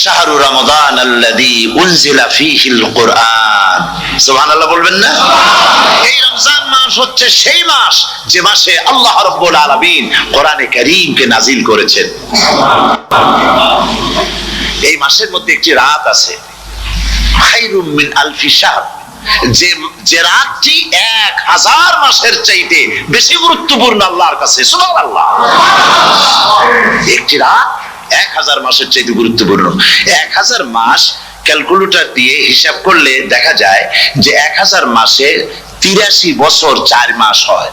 শাহরু রমাদান আল্লাযী উনজিলা ফীহিল কুরআন। সুবহানাল্লাহ বলবেন না? এই রমজান মাস হচ্ছে সেই মাস যে মাসে আল্লাহ রাব্বুল আলামিন কোরআনে কারীমকে নাযিল করেছেন। এই মাসের মধ্যে একটি রাত আছে, খায়রুম মিন আলফি শাহর, যে রাতটি 1000 মাসের চাইতে বেশি গুরুত্বপূর্ণ আল্লাহর কাছে। সুবহানাল্লাহ। একটি রাত 1000 মাসের চাইতে গুরুত্বপূর্ণ। 1000 মাস ক্যালকুলেটর দিয়ে হিসাব করলে দেখা যায় যে 1000 মাসে 83 বছর 4 মাস হয়।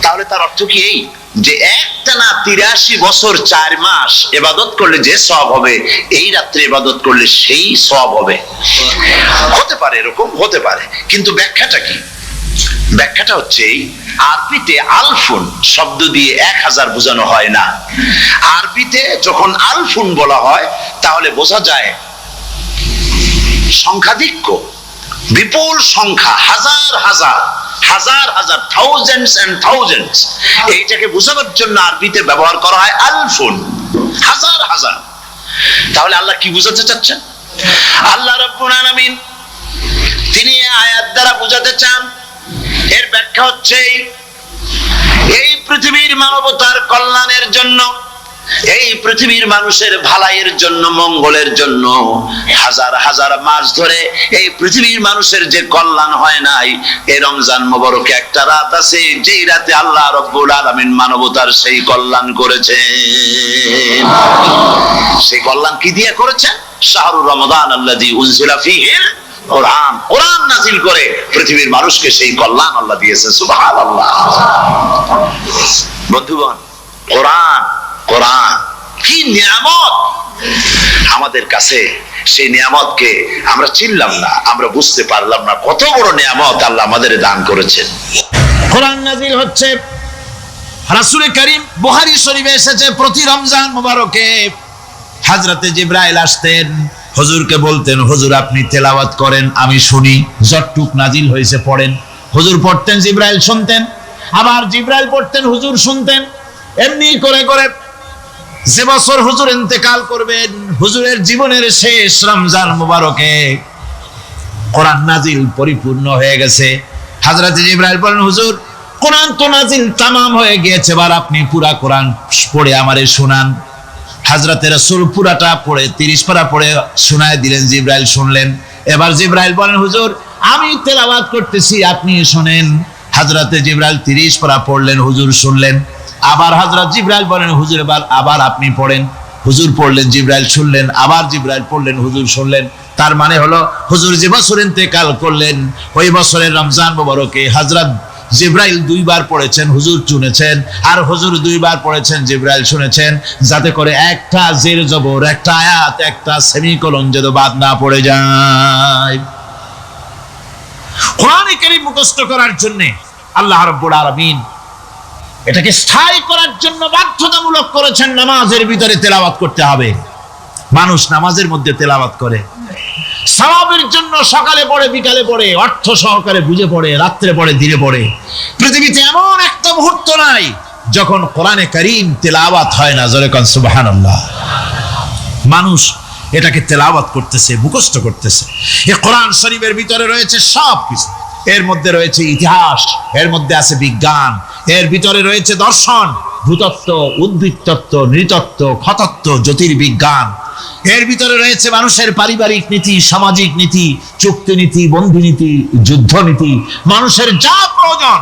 তাহলে তার অর্থ কি এই যে একটানা 83 বছর 4 মাস ইবাদত করলে যে সওয়াব হবে, এই রাত্রে ইবাদত করলে সেই সওয়াব হবে? হতে পারে, এরকম হতে পারে, কিন্তু ব্যাখ্যাটা কি? ব্যাখ্যাটা হচ্ছে আরবিতে আলফুন শব্দ দিয়ে 1000 বোঝানো হয় না। আরবিতে যখন আলফুন বলা হয় তাহলে বোঝা যায় সংখ্যাধিক্য, বিপুল সংখ্যা, হাজার হাজার হাজার হাজার, থাউজেন্ডস এন্ড থাউজেন্ডস। এইটাকে বোঝানোর জন্য আরবিতে ব্যবহার করা হয় আলফুন, হাজার হাজার। তাহলে আল্লাহ কি বোঝাতে চাচ্ছেন? আল্লাহ রাব্বুল আলামিন তিনি আয়াত দ্বারা বোঝাতে চান, এর ব্যাখ্যা হচ্ছে এই পৃথিবীর মানবতার কল্যাণের জন্য, এই পৃথিবীর মানুষের ভালাইয়ের জন্য, মঙ্গলের জন্য হাজার হাজার মাস ধরে এই পৃথিবীর মানুষের যে কল্যাণ হয় নাই, এই রমজান মোবারকে একটা রাত আছে যেই রাতে আল্লাহ রাব্বুল আলামিন মানবতার সেই কল্যাণ করেছেন। সেই কল্যাণ কি দিয়ে করেছেন? শাহরু রমাদান আল্লাযী উনজিলা ফীহিল কোরআন, কোরআন নাযিল করে পৃথিবীর মানুষকে সেই কল্যাণ আল্লাহ দিয়েছে। সুবহানাল্লাহ। বন্ধুগণ, কোরআন, কোরআন কি নিয়ামত আমাদের কাছে! সেই নিয়ামতকে আমরা চিনলাম না, আমরা বুঝতে পারলাম না কত বড় নিয়ামত আল্লাহ আমাদের দান করেছেন। কোরআন নাযিল হচ্ছে। রাসূল করিম বুখারী শরীফে এসেছে, প্রতি রমজান মুবারকে হযরতে জিবরাইল আসতেন, হুজুরকে বলতেন, হুজুর আপনি তেলাওয়াত করেন, আমি শুনি, যতটুক নাজিল হয়েছে পড়েন। হুজুর পড়তেন, জিবরাইল শুনতেন, আবার জিবরাইল পড়তেন, হুজুর শুনতেন। এমনি করে করে যে বছর হুজুর ইন্তেকাল করবেন, হুজুরের জীবনের শেষ রমজান মুবারকে কোরআন নাজিল পরিপূর্ণ হয়ে গেছে। হযরত জিবরাইল বলেন, হুজুর কোরআন তো নাজিল তামাম হয়ে গিয়েছে, এবার আপনি পুরা কোরআন পড়ে আমারে শোনান। হযরতে রাসূল পুরাটা পড়ে 30 পারা পড়ে শোনায় দিলেন, জিবরাইল শুনলেন। এবার জিবরাইল বলেন, হুজুর আমি তেলাওয়াত করতেছি, আপনি শুনেন। হযরতে জিবরাইল 30 পারা পড়লেন, হুজুর শুনলেন। আবার হযরত জিবরাইল বলেন, হুজুর এবার আবার আপনি পড়েন। হুজুর পড়লেন, জিবরাইল শুনলেন, আবার জিবরাইল পড়লেন, হুজুর শুনলেন। তার মানে হলো হুজুর যে বছর ইন্তেকাল করলেন, ওই বছরের রমজান মুবারকে হযরত জিবরাইল 2 বার পড়েছেন, হুজুর শুনেছেন, আর হুজুর 2 বার পড়েছেন, জিবরাইল শুনেছেন, যাতে করে একটা জের জবর, একটা আয়াত, একটা সেমিকোলন যেন বাদ না পড়ে যায়। কোরআন কারীম মুখস্থ করার জন্য আল্লাহ রাব্বুল আলামিন এটাকে স্থায়ী করার জন্য বাধ্যতামূলক করেছেন, নামাজের ভিতরে তেলাওয়াত করতে হবে। মানুষ নামাজের মধ্যে তেলাওয়াত করে সওয়াবের জন্য, সকালে পড়ে, বিকালে পড়ে, অর্থ সহকারে বুঝে পড়ে, রাত্রে পড়ে, দিনে পড়ে। পৃথিবীতে এমন একটা মুহূর্ত নাই যখন কোরআনে কারীম তেলাওয়াত হয় না। জোরে কোন সুবহানাল্লাহ। মানুষ এটাকে তেলাওয়াত করতেছে, মুখস্থ করতেছে। এই কোরআন শরীফের ভিতরে রয়েছে সব কিছু। এর মধ্যে রয়েছে ইতিহাস, এর মধ্যে আছে বিজ্ঞান, এর ভিতরে রয়েছে দর্শন, ভূতত্ত্ব, উদ্ভিদতত্ত্ব, নৃতত্ত্ব, খতত্ত্ব, জ্যোতির্বিজ্ঞান। এর ভিতরে রয়েছে মানুষের পারিবারিক নীতি, সামাজিক নীতি, চুক্তি নীতি, বন্ধু নীতি, যুদ্ধ নীতি, মানুষের যা প্রয়োজন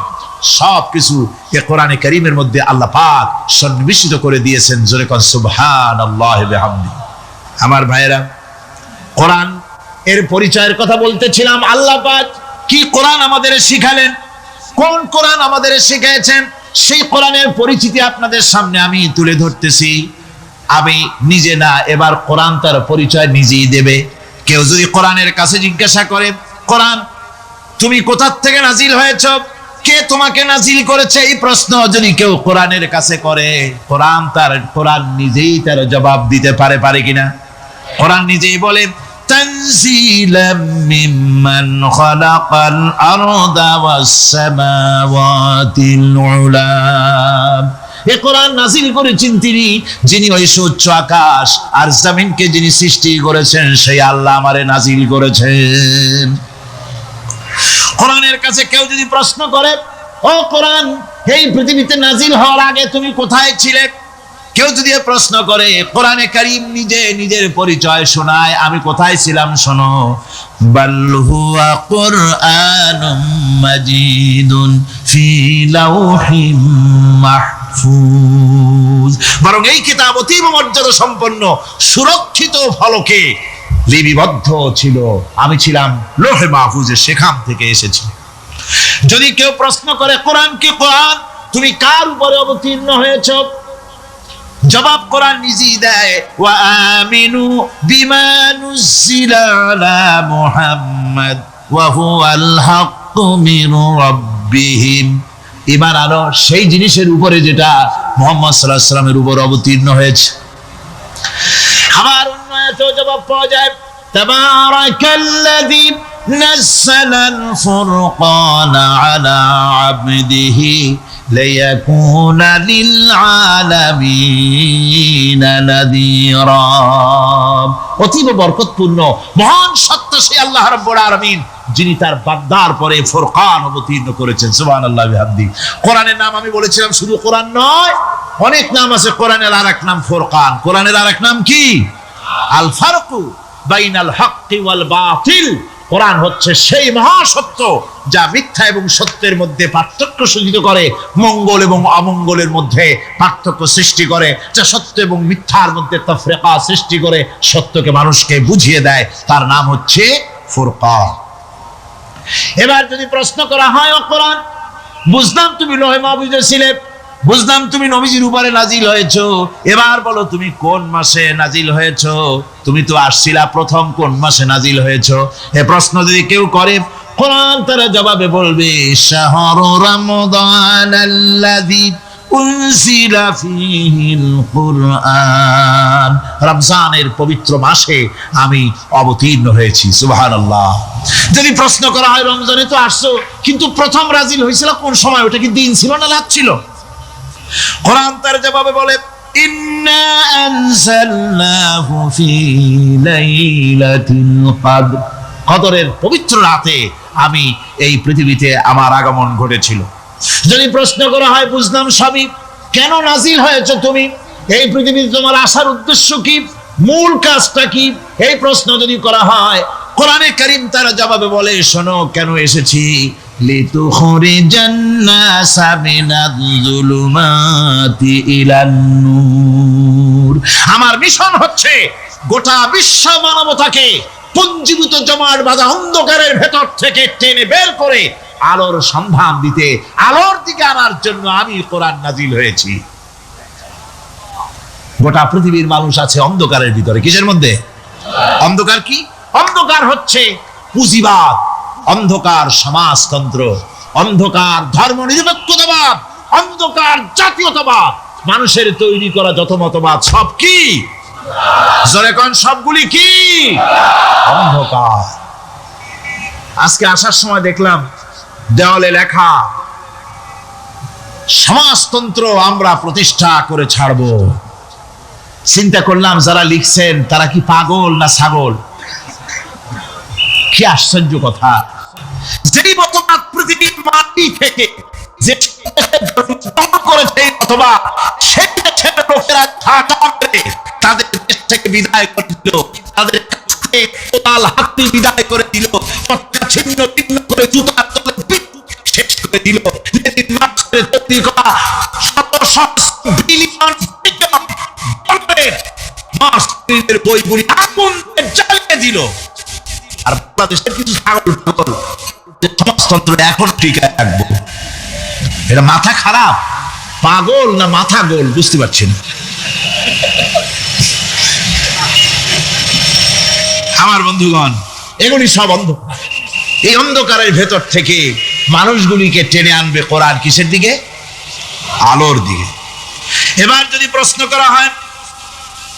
সবকিছু এই কোরআনে কারীমের মধ্যে আল্লাহ পাক সন্নিবেশিত করে দিয়েছেন। জোরে কোন সুবহানাল্লাহি ওয়া বিহামদিহি। আমার ভাইয়েরা, কোরআন এর পরিচয়ের কথা বলতেছিলাম। আল্লাহ পাক কি কোরআন আমাদের শিখালেন, কোন কোরআন আমাদের শিখিয়েছেন, সেই কোরআনের পরিচিতি আপনাদের সামনে আমি তুলে ধরতেছি। আমি নিজে না, এবার কোরআন তার পরিচয় নিজেই দেবে। কেউ যদি কোরআনের কাছে জিজ্ঞাসা করে, কোরআন তুমি কোথা থেকে নাজিল হয়েছ, কে তোমাকে নাজিল করেছে, এই প্রশ্ন যদি কেউ কোরআনের কাছে করে, কোরআন নিজেই তার জবাব দিতে পারে কিনা? কোরআন নিজেই বলে, তানজিলাম মিম্মান খালাকাল আরদা ওয়াস সামাওয়াতিল উলা। এ কোরআন নাজিল করেছেন তিনি, যিনি ওই সুউচ্চ আকাশ আর জমিনকে যিনি সৃষ্টি করেছেন সেই আল্লাহ আমারে নাজিল করেছেন। কোরআনের কাছে কেউ যদি প্রশ্ন করে, ও কোরআন, এই পৃথিবীতে নাজিল হওয়ার আগে তুমি কোথায় ছিলে? কেউ যদি প্রশ্ন করে, কোরআনে কারীম নিজে নিজের পরিচয় শোনায়, আমি কোথায় ছিলাম শোনো। বাল হুয়া কুরআনুম মাজিদুন ফি লাউহিম মাহফুজ, বরং এই কিতাব অতীব মর্যাদা সম্পন্ন সুরক্ষিত ফলকে লিপিবদ্ধ ছিল, আমি ছিলাম লৌহে মাহফুজে, সেখান থেকে এসেছি। যদি কেউ প্রশ্ন করে, কোরআন কি কোরআন, তুমি কার উপরে অবতীর্ণ হয়েছো? জবাব কোরআন নিজেই দেয়, ওয়া আমিনু বিমা নুজিলা আলা মুহাম্মাদ ওয়া হুয়াল হাক্কু মির রাব্বিহিম, ঈমান আনো সেই জিনিসের উপরে যেটা মুহাম্মদ সাল্লাল্লাহু আলাইহি ওয়াসাল্লামের উপর অবতীর্ণ হয়েছে। আবার অন্য আয়াতেও জবাব পাওয়া যায়, তাবারাকাল্লাযী নাযালাল ফুরকানা আলা আবদিহি লিয়াকুনা লিল আলামিনা নাযীরা, অতীব বরকতপূর্ণ মহান সত্তা সেই আল্লাহ রাব্বুল আলামিন, যিনি তার বান্দার পরে ফুরকান অবতীর্ণ করেছেন। সুবহানাল্লাহি ওয়া বিহামদিহি। কোরআনের নাম আমি বলেছিলাম শুধু কোরআন নয়, অনেক নাম আছে। কোরআনের আরেক নাম ফুরকান। কোরআনের আরেক নাম কি? আল ফারকু বাইনাল হাক্কি ওয়াল বাতিল। কোরআন হচ্ছে সেই মহাসত্য যা মিথ্যা এবং সত্যের মধ্যে পার্থক্য সূচিত করে, মঙ্গল এবং অমঙ্গলের মধ্যে পার্থক্য সৃষ্টি করে, যা সত্য এবং মিথ্যার মধ্যে তাফরিকা সৃষ্টি করে, সত্যকে মানুষকে বুঝিয়ে দেয়, তার নাম হচ্ছে ফুরকান। এবার যদি প্রশ্ন করা হয়, ও কোরআন, বুঝলাম তুমি লৌহে মাহফুজে ছিলে, বুঝলাম তুমি নবীজির উপরে নাজিল হয়েছো, এবার বলো তুমি কোন মাসে নাজিল হয়েছো? তুমি তো আসছিলা প্রথম, কোন মাসে নাজিল হয়েছো? এ প্রশ্ন যদি কেউ করে, কোরআন তারা জবাবে বলবে, শাহরু রমাদানাল্লাযী উনজিলা ফীহিল কুরআন, রমজানের পবিত্র মাসে আমি অবতীর্ণ হয়েছি। সুবহানাল্লাহ। যদি প্রশ্ন করা হয়, রমজানে তো আসছো, কিন্তু প্রথম নাজিল হয়েছিল কোন সময়? ওটা কি দিন ছিল না রাত ছিল? কোরআন তার জবাবে বলে, ইন্না আনজালনাহু ফি লাইলাতিল কদর, কদরের পবিত্র রাতে আমি এই পৃথিবীতে আমার আগমন ঘটেছিল। যদি প্রশ্ন করা হয়, বুঝলাম সবই, কেন নাজিল হয়েছে তুমি? এই পৃথিবীতে তোমার আসার উদ্দেশ্য কি? মূল কাজটা কি? এই প্রশ্ন যদি করা হয়, কোরআনে কারীম তার জবাবে বলে, শোনো কেন এসেছি। লিতুখরিজান নাসা মিনাজ যুলুমাতি ইলান নূর, আমার মিশন হচ্ছে গোটা বিশ্ব মানবতাকে পুঞ্জীভূত জমাট বাঁধা অন্ধকারের ভেতর থেকে টেনে বের করে আলোর সন্ধান দিতে, আলোর দিকে আনার জন্য আমি কোরআন নাজিল হয়েছি। গোটা পৃথিবীর মানুষ আছে অন্ধকারের ভিতরে। কিসের মধ্যে? অন্ধকার কি? অন্ধকার হচ্ছে পুঁজিবাদ, অন্ধকার সমাজতন্ত্র, অন্ধকার ধর্ম নিরপেক্ষতাবাদ, অন্ধকার জাতীয়তাবাদ, মানুষের তৈরি করা যত মতবাদ সব কি? জোরে কোন, সবগুলি কি? অন্ধকার। আজকে আসার সময় দেখলাম দেওয়ালে লেখা, সমাজতন্ত্র আমরা প্রতিষ্ঠা করে ছাড়বো। চিন্তা করলাম, যারা লিখছেন তারা কি পাগল না ছাগল? কি আশ্চর্য কথা! যেই মতবাদ পৃথিবীর মাটি থেকে যে করেছে, অথবা সেই দেশের লোকেরা তাদের দেশ থেকে বিদায় করে দিল, তাদের হাতি বিদায় করে দিল, ছিন্ন ভিন্ন করে জুতার তলে শেষ করে দিল। তৈরি করা বইগুলি আগুন জ্বালিয়ে দিল। আর বাংলাদেশের কিছু ছাগল সমাজতন্ত্র এখন ঠিক রাখবো। এটা মাথা খারাপ, পাগল না মাথা গোল বুঝতে পারছি না। আমার বন্ধুগণ, এগুলি সব অন্ধকার। এই অন্ধকারের ভেতর থেকে মানুষগুলিকে টেনে আনবে কোরআন কিসের দিকে? আলোর দিকে। এবার যদি প্রশ্ন করা হয়,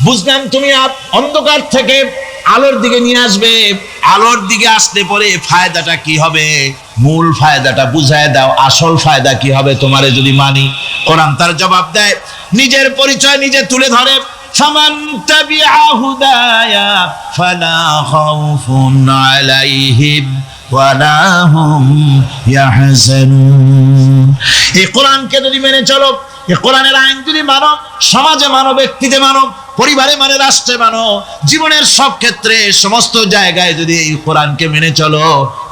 বুঝলাম তুমি অন্ধকার থেকে আলোর দিকে নিয়ে আসবে। আলোর দিকে আসলে পরে ফায়দাটা কি হবে? মূল ফায়দাটা বুঝায় দাও, আসল ফায়দা কি হবে তোমারে যদি মানি। কোরআন তার জবাব দেয়, নিজের পরিচয় নিজে তুলে ধরে, ফামান তাবিআ হুদায়া ফালা খাউফুন আলাইহিম ওয়ালা হুম ইয়াহজানুন। এই কোরআনকে যদি মেনে চলো, এই কোরআনের আইন যদি মানো, সমাজে মানো, ব্যক্তিতে মানো, পরিবারে মানে, রাষ্ট্রে মানো, জীবনের সব ক্ষেত্রে সমস্ত জায়গায় যদি এই কোরআনকে মেনে চলো,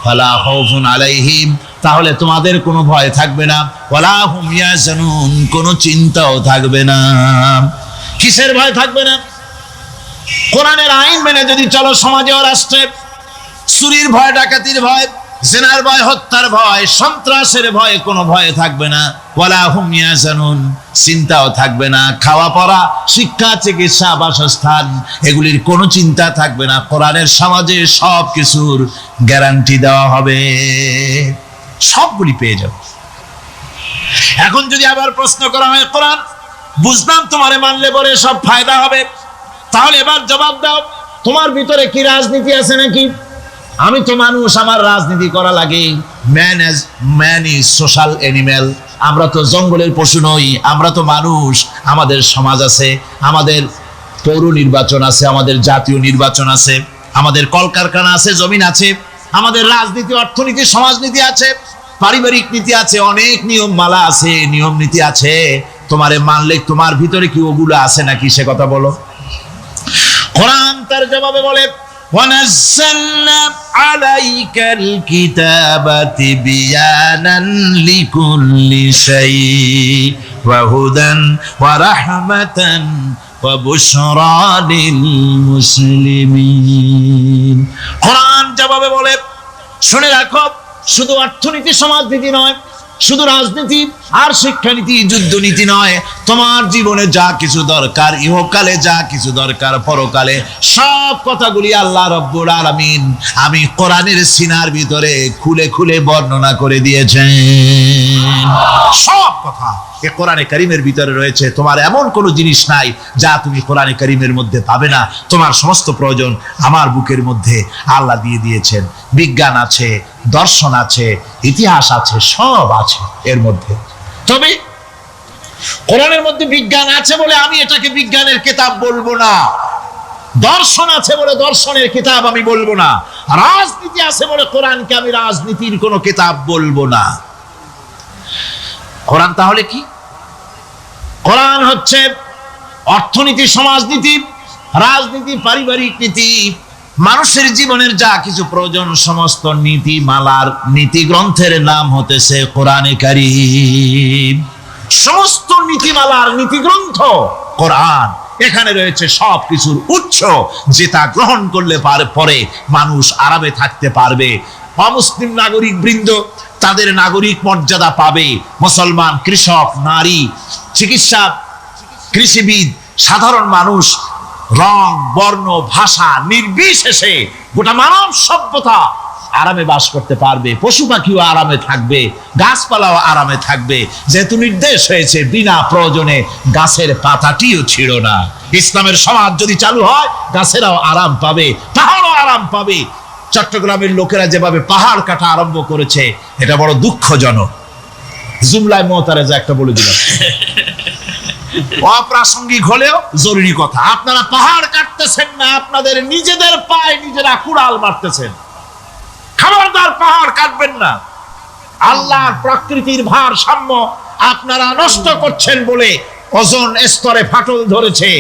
ফালা খাউফুন আলাইহিম, তাহলে তোমাদের কোনো ভয় থাকবে না, ওয়ালা হুম ইয়াহজানুন, কোনো চিন্তাও থাকবে না। কিসের ভয় থাকবে না? কোরআনের আইন মেনে যদি চলো সমাজে ও রাষ্ট্রে, চুরির ভয়, ডাকাতির ভয়, জিনার ভয়, হত্যার ভয়, সন্ত্রাসের ভয়, কোনো ভয় থাকবে না। ওয়ালা হুম ইয়াহজানুন, চিন্তাও থাকবে না। খাওয়া পড়া, শিক্ষা, চিকিৎসা, বাসস্থান, এগুলির কোনো চিন্তা থাকবে না। কোরআনের সমাজে সব কিছুর গ্যারান্টি দেওয়া হবে, সবগুলি পেয়ে যাবে। এখন যদি আবার প্রশ্ন করা হয়, কোরআন বুঝলাম তোমারে মানলে পরে সব ফায়দা হবে, তাহলে এবার জবাব দাও, তোমার ভিতরে কি রাজনীতি আছে নাকি? আমি তো মানুষ, আমার রাজনীতি করা লাগে। Man is social animal. আমরা তো জঙ্গলের পশু নই, আমরা তো মানুষ। আমাদের সমাজ আছে, আমাদের পৌর নির্বাচন আছে, আমাদের জাতীয় নির্বাচন আছে, আমাদের কলকারখানা আছে, জমিন আছে, আমাদের রাজনীতি, অর্থনীতি, সমাজনীতি আছে, পারিবারিক নীতি আছে, অনেক নিয়ম মালা আছে, নিয়ম নীতি আছে। তোমারে মানলে তোমার ভিতরে কি ওগুলো আছে নাকি সে কথা বলো। কোরআন তার জবাবে বলে, وَنَزَّلْنَا عَلَيْكَ الْكِتَابَ تِبْيَانًا لِكُلِّ شَيْءٍ وَهُدًى وَرَحْمَةً وَبُشْرَى لِلْمُسْلِمِينَ। কোরআন জবাবে বলে, শুনে রাখো, শুধু অর্থনীতি, সমাজনীতি নয়, শুধু রাজনীতি আর শিক্ষানীতি, যুদ্ধনীতি নয়, তোমার জীবনে যা কিছু দরকার, ইহকালে যা কিছু দরকার, পরকালে, সব কথাগুলি আল্লাহ রাব্বুল আলামিন আমি কোরআনের সিনার ভিতরে খুলে খুলে বর্ণনা করে দিয়েছেন। সব কথা এ কোরআনে কারীমের ভিতরে রয়েছে। তোমার এমন কোনো জিনিস নাই যা তুমি কোরআনে কারীমের মধ্যে পাবে না। তোমার সমস্ত প্রয়োজন আমার বুকের মধ্যে আল্লাহ দিয়ে দিয়েছেন। বিজ্ঞান আছে, দর্শন আছে, ইতিহাস আছে, সব আছে এর মধ্যে। তবে কোরআনের মধ্যে বিজ্ঞান আছে বলে আমি এটাকে বিজ্ঞানের কিতাব বলবো না, দর্শন আছে বলে দর্শনের কিতাব আমি বলবো না, রাজনীতি আছে বলে কোরআনকে আমি রাজনীতির কোনো কিতাব বলবো না। কোরআন তাহলে কি? কোরআন হচ্ছে অর্থনীতি, সমাজনীতি, রাজনীতি, পারিবারিক নীতি, মানুষের জীবনের যা কিছু প্রয়োজন, সমস্ত নীতি মালার নীতি গ্রন্থের নাম হতেছে কোরআনে কারীম। সমস্ত নীতিমালার নীতি গ্রন্থ কোরআন। এখানে রয়েছে সব কিছুর উৎস, যেটা গ্রহণ করলে পরে মানুষ আরামে থাকতে পারবে। অমুসলিম নাগরিক বৃন্দ তাদের নাগরিক মর্যাদা পাবে। মুসলমান, কৃষক, নারী, চিকিৎসা, কৃষিবিদ, সাধারণ মানুষ, রং, বর্ণ, ভাষা নির্বিশেষে গোটা মানব সভ্যতা আরামে বাস করতে পারবে। পশু পাখিও আরামে থাকবে, গাছপালাও আরামে থাকবে, যেহেতু নির্দেশ হয়েছে বিনা প্রয়োজনে গাছের পাতাটিও ছিল না। ইসলামের সমাজ যদি চালু হয়, গাছেরাও আরাম পাবে, পাহাড়ও আরাম পাবে। চট্টগ্রামের লোকেরা যেভাবে পাহাড় কাটা আরম্ভ করেছে, এটা বড় দুঃখজনক। জুমলায় মুতারেজা একটা বলে দিলাম, অপ্রাসঙ্গিক হলেও জরুরি কথা। আপনারা পাহাড় কাটতেছেন না, আপনাদের নিজেদের পায়ে নিজেরা কুড়াল মারতেছেন। খবরদার পাহাড় কাটবেন না। আল্লাহর প্রকৃতির ভারসাম্য আপনারা নষ্ট করছেন বলে ওজোন স্তরে ফাটল ধরেছে।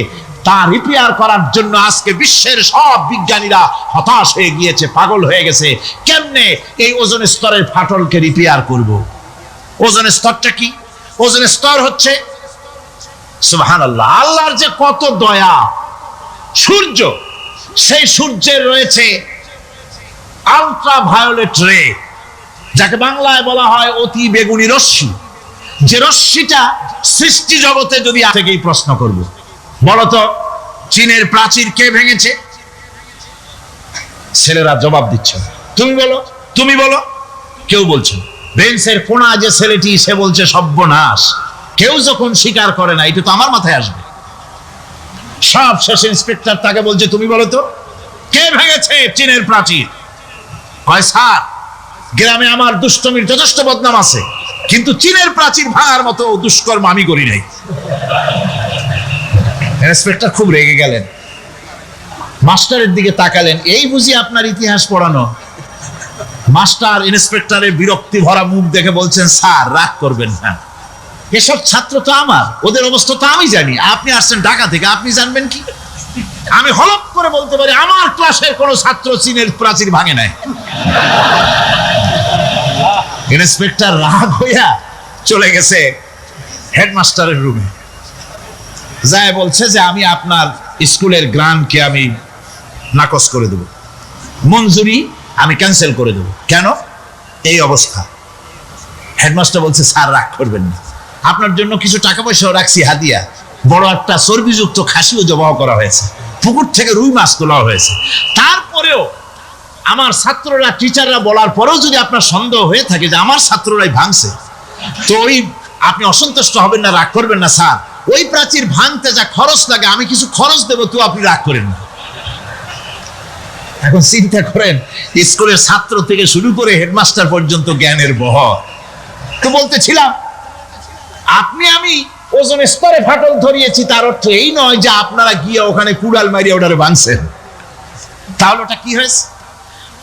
তা রিপেয়ার করার জন্য আজকে বিশ্বের সব বিজ্ঞানীরা হতাশ হয়ে গিয়েছে, পাগল হয়ে গেছে। কেমনে এই ওজোন স্তরের ফাটলকে রিপেয়ার করব? ওজোন স্তরটা কি? ওজোন স্তর হচ্ছে, সুবহানাল্লাহ, আল্লাহর যে কত দয়া। সূর্য, সেই সূর্যের রয়েছে আলট্রা ভায়োলেট রে, যাকে বাংলায় বলা হয় অতি বেগুনি রশ্মি। যে রশ্মিটা সৃষ্টি জগতে যদি থেকেই প্রশ্ন করব, বলতো চীনের প্রাচীর কে ভেঙেছে? ছেলেরা জবাব দিচ্ছে, তুমি বলো, তুমি বলো। কেউ বলছে বেঞ্চের কোনা যে ছেলেটি, সে বলছে সর্বনাশ। কেউ যখন স্বীকার করে না, এটা তো আমার মাথায় আসবে। সব শেষ ইন্সপেক্টর তাকে বলছে, তুমি বলো তো। কে ভেঙেছে চীনের প্রাচীর? কয় স্যার, গ্রামে আমার দুষ্টমির যথেষ্ট বদনাম আছে, কিন্তু চীনের প্রাচীর ভাঙার মতো দুষ্কর্ম আমি করি নাই। ইন্সপেক্টর খুব রেগে গেলেন, মাস্টারের দিকে তাকালেন, এই বুঝি আপনার ইতিহাস পড়ানো? মাস্টার ইন্সপেক্টরের বিরক্তি ভরা মুখ দেখে বলছেন, স্যার রাগ করবেন না, এসব ছাত্র তো আমার, ওদের অবস্থা তো আমি জানি, আপনি আসছেন ঢাকা থেকে, আপনি জানবেন কি? আমি হলপ করে বলতে পারি আমার ক্লাসের কোন ছাত্র চীনের প্রাচীর ভাঙে নাই। ইন্সপেক্টর রাগ হইয়া চলে গেছে হেডমাস্টারের রুমে, যায় বলছে যে আমি আপনার স্কুলের গ্রান্টকে আমি নাকচ করে দেব, মঞ্জুরি আমি ক্যান্সেল করে দেব। কেন? এই অবস্থা। হেডমাস্টার বলছে, স্যার রাগ করবেন না, আপনার জন্য কিছু টাকা পয়সাও রাখছি হাদিয়া, বড় একটা চর্বিযুক্ত খাসিও জবাহ করা হয়েছে, পুকুর থেকে রুই মাছ তোলা হয়েছে। তারপরেও আমার ছাত্ররা, টিচাররা বলার পরেও যদি আপনার সন্দেহ হয়ে থাকে যে আমার ছাত্ররাই ভাঙছে, তো ওই আপনি অসন্তুষ্ট হবেন না, রাগ করবেন না স্যার, ওই প্রাচীর ভাঙতে যা খরচ লাগে আমি কিছু খরচ দেবো, তো আপনি রাগ করেন না। এখন চিন্তা করেন, স্কুলের ছাত্র থেকে শুরু করে হেডমাস্টার পর্যন্ত জ্ঞানের বহর। তো বলতেছিলাম, আপনি আমি ওজন স্তরে ফাটল ধরিয়েছি, তার অর্থ এই নয় যে আপনারা গিয়ে ওখানে কুড়াল মারিয়ে ওটারে ভাঙছেন। তাহলে ওটা কি হয়েছে?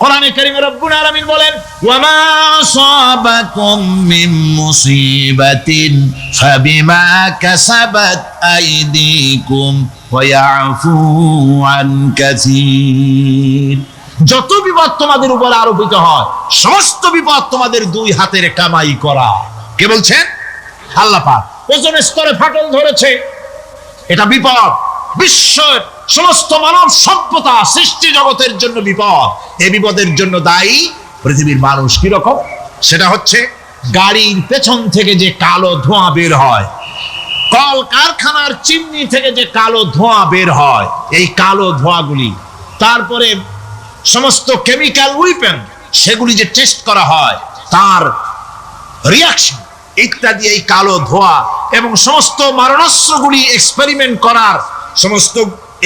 কোরআনে কারীমে রব্বুল আলামিন বলেন, ওয়ামা আসাবাকুম মিন মুসিবাতিন ফাবিমা কাসাবাত আইদিকুম ওয়া ইয়াফু আন কাসীর। যত বিপদ তোমাদের উপর আরোপিত হয়, সমস্ত বিপদ তোমাদের দুই হাতের কামাই করা। কে বলছেন? আল্লাহ পাক। ওজন স্তরে ফাটল ধরেছে, এটা বিপদ, বিশ্বের সমস্ত মানব সভ্যতা সৃষ্টি জগতের জন্য বিপদ। এই বিপদের জন্য দায়ী পৃথিবীর মানুষ। কি রকম? সেটা হচ্ছে গাড়ির পেছন থেকে যে কালো ধোঁয়া বের হয়, কল কারখানার চিমনি থেকে যে কালো ধোঁয়া বের হয়, এই কালো ধোঁয়াগুলি, তারপরে সমস্ত কেমিক্যাল উইপেন সেগুলি যে টেস্ট করা হয়, তার রিয়াকশন ইত্যাদি, এই কালো ধোঁয়া এবং সমস্ত মারণাস্ত্রগুলি এক্সপেরিমেন্ট করার সমস্ত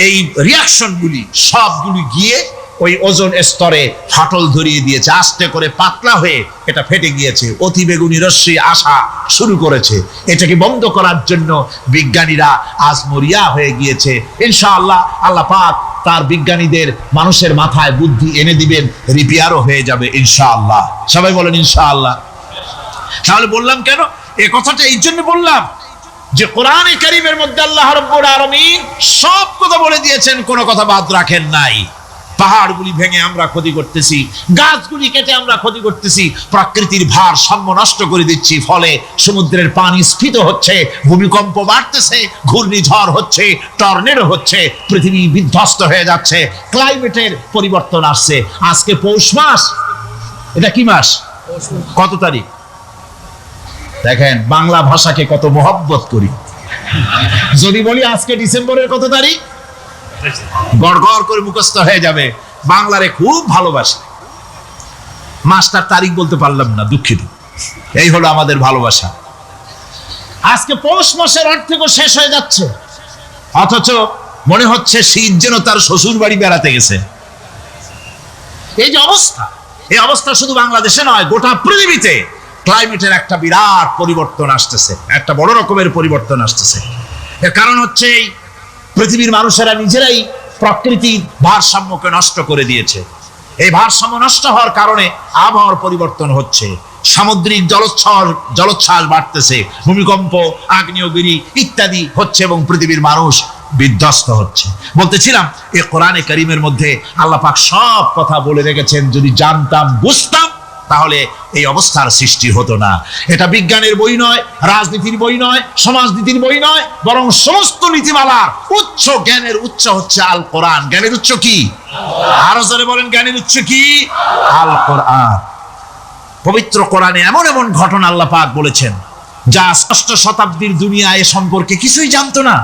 এই রিয়াকশনগুলি সবগুলি গিয়ে ওই ওজন স্তরে ফাটল ধরিয়ে দিয়েছে। আস্তে করে পাতলা হয়ে এটা ফেটে গিয়েছে, অতি বেগুনি রশ্মি আসা শুরু করেছে। এটাকে বন্ধ করার জন্য বিজ্ঞানীরা আজ মরিয়া হয়ে গিয়েছে। ইনশাআল্লাহ আল্লাহ পাক তার বিজ্ঞানীদের মানুষের মাথায় বুদ্ধি এনে দিবেন, রিপেয়ারও হয়ে যাবে ইনশাআল্লাহ। সবাই বলেন ইনশাআল্লাহ। তাহলে বললাম কেন এই কথাটা? এই জন্য বললাম যে কোরআনে কারীমের মধ্যে আল্লাহ রাব্বুল আলামিন সব কথা বলে দিয়েছেন, কোনো কথা বাদ রাখেন নাই। পাহাড়গুলি ভেঙে আমরা ক্ষতি করতেছি, গাছগুলি কেটে আমরা ক্ষতি করতেছি, প্রকৃতির ভারসাম্য নষ্ট করে দিচ্ছি, ফলে সমুদ্রের পানি স্ফীত হচ্ছে, ভূমিকম্প বাড়তেছে, ঘূর্ণিঝড় হচ্ছে, টর্নেডো হচ্ছে, পৃথিবী বিধ্বস্ত হয়ে যাচ্ছে, ক্লাইমেটের পরিবর্তন আসছে। আজকে পৌষ মাস, এটা কি মাস? কত তারিখ? দেখেন বাংলা ভাষাকে কত মহব্বত করি। যদি বলি আজকে ডিসেম্বরের কত তারিখ, গড় গড় করে মুখস্থ হয়ে যাবে। বাংলারে খুব ভালোবাসি, মাসটার তারিখ বলতে পারলাম না, দুঃখিত। এই হলো আমাদের ভালোবাসা। আজকে পৌষ মাসের অর্ধেক শেষ হয়ে যাচ্ছে, অথচ মনে হচ্ছে শীত যেন তার শ্বশুর বাড়ি বেড়াতে গেছে। এই যে অবস্থা, এই অবস্থা শুধু বাংলাদেশে নয়, গোটা পৃথিবীতে ক্লাইমেটের একটা বিরাট পরিবর্তন আসতেছে, একটা বড় রকমের পরিবর্তন আসতেছে। এর কারণ হচ্ছে এই পৃথিবীর মানুষেরা নিজেরাই প্রকৃতির ভারসাম্যকে নষ্ট করে দিয়েছে। এই ভারসাম্য নষ্ট হওয়ার কারণে আবহাওয়ার পরিবর্তন হচ্ছে, সামুদ্রিক জলোচ্ছ্বাস বাড়তেছে, ভূমিকম্প, আগ্নেয়গিরি ইত্যাদি হচ্ছে এবং পৃথিবীর মানুষ বিধ্বস্ত হচ্ছে। বলতেছিলাম এই কোরআনে কারীমের মধ্যে আল্লাহ পাক সব কথা বলে রেখেছেন। যদি জানতাম, বুঝতাম, তাহলে এই অবস্থার সৃষ্টি হতো না। এটা বিজ্ঞানের বই নয়, রাজনীতির বই নয়, সমাজনীতির বই নয়, বরং সমস্ত নীতিমালার উচ্চ জ্ঞানের উচ্চ হচ্ছে আল কোরআন। জ্ঞানের উচ্চ কি? আরো জোরে বলেন, জ্ঞানের উচ্চ কি? আল কোরআন। পবিত্র কোরআনে এমন এমন ঘটনা আল্লাহ পাক বলেছেন যা ষষ্ঠ শতাব্দীর দুনিয়া এ সম্পর্কে কিছুই জানতো না।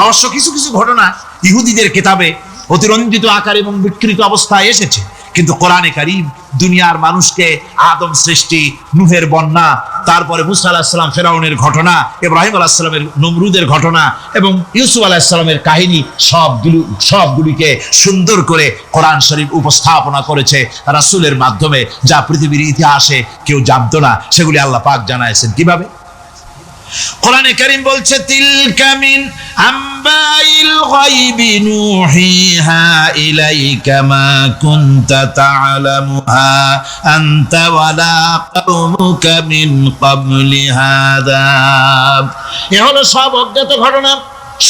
অবশ্য কিছু কিছু ঘটনা ইহুদিদের কিতাবে অতিরঞ্জিত আকার এবং বিকৃত অবস্থায় এসেছে, কিন্তু কোরআনে কারীম দুনিয়ার মানুষকে আদম সৃষ্টি, নূহের বন্যা, তারপরে মুসা আলাইহিস সালাম ফেরাউনের ঘটনা, ইব্রাহিম আলাইহিস সালামের নমরুদের ঘটনা এবং ইউসুফ আলাইহিস সালামের কাহিনী সবগুলিকে সুন্দর করে কোরআন শরীফ উপস্থাপনা করেছে রাসূলের মাধ্যমে, যা পৃথিবীর ইতিহাসে কেউ জানতো না, সেগুলি আল্লাহ পাক জানাইছেন। কিভাবে? কোরআনে কারীম বলছে, তিলকা মিন আম্বাইল গায়বি নূহিহা ইলাইকা মা কুনতা তা'লামুহা আনতা ওয়ালা কওমুকা মিন ক্বাবলি হাযা। এ হলো সব অজ্ঞাত ঘটনা।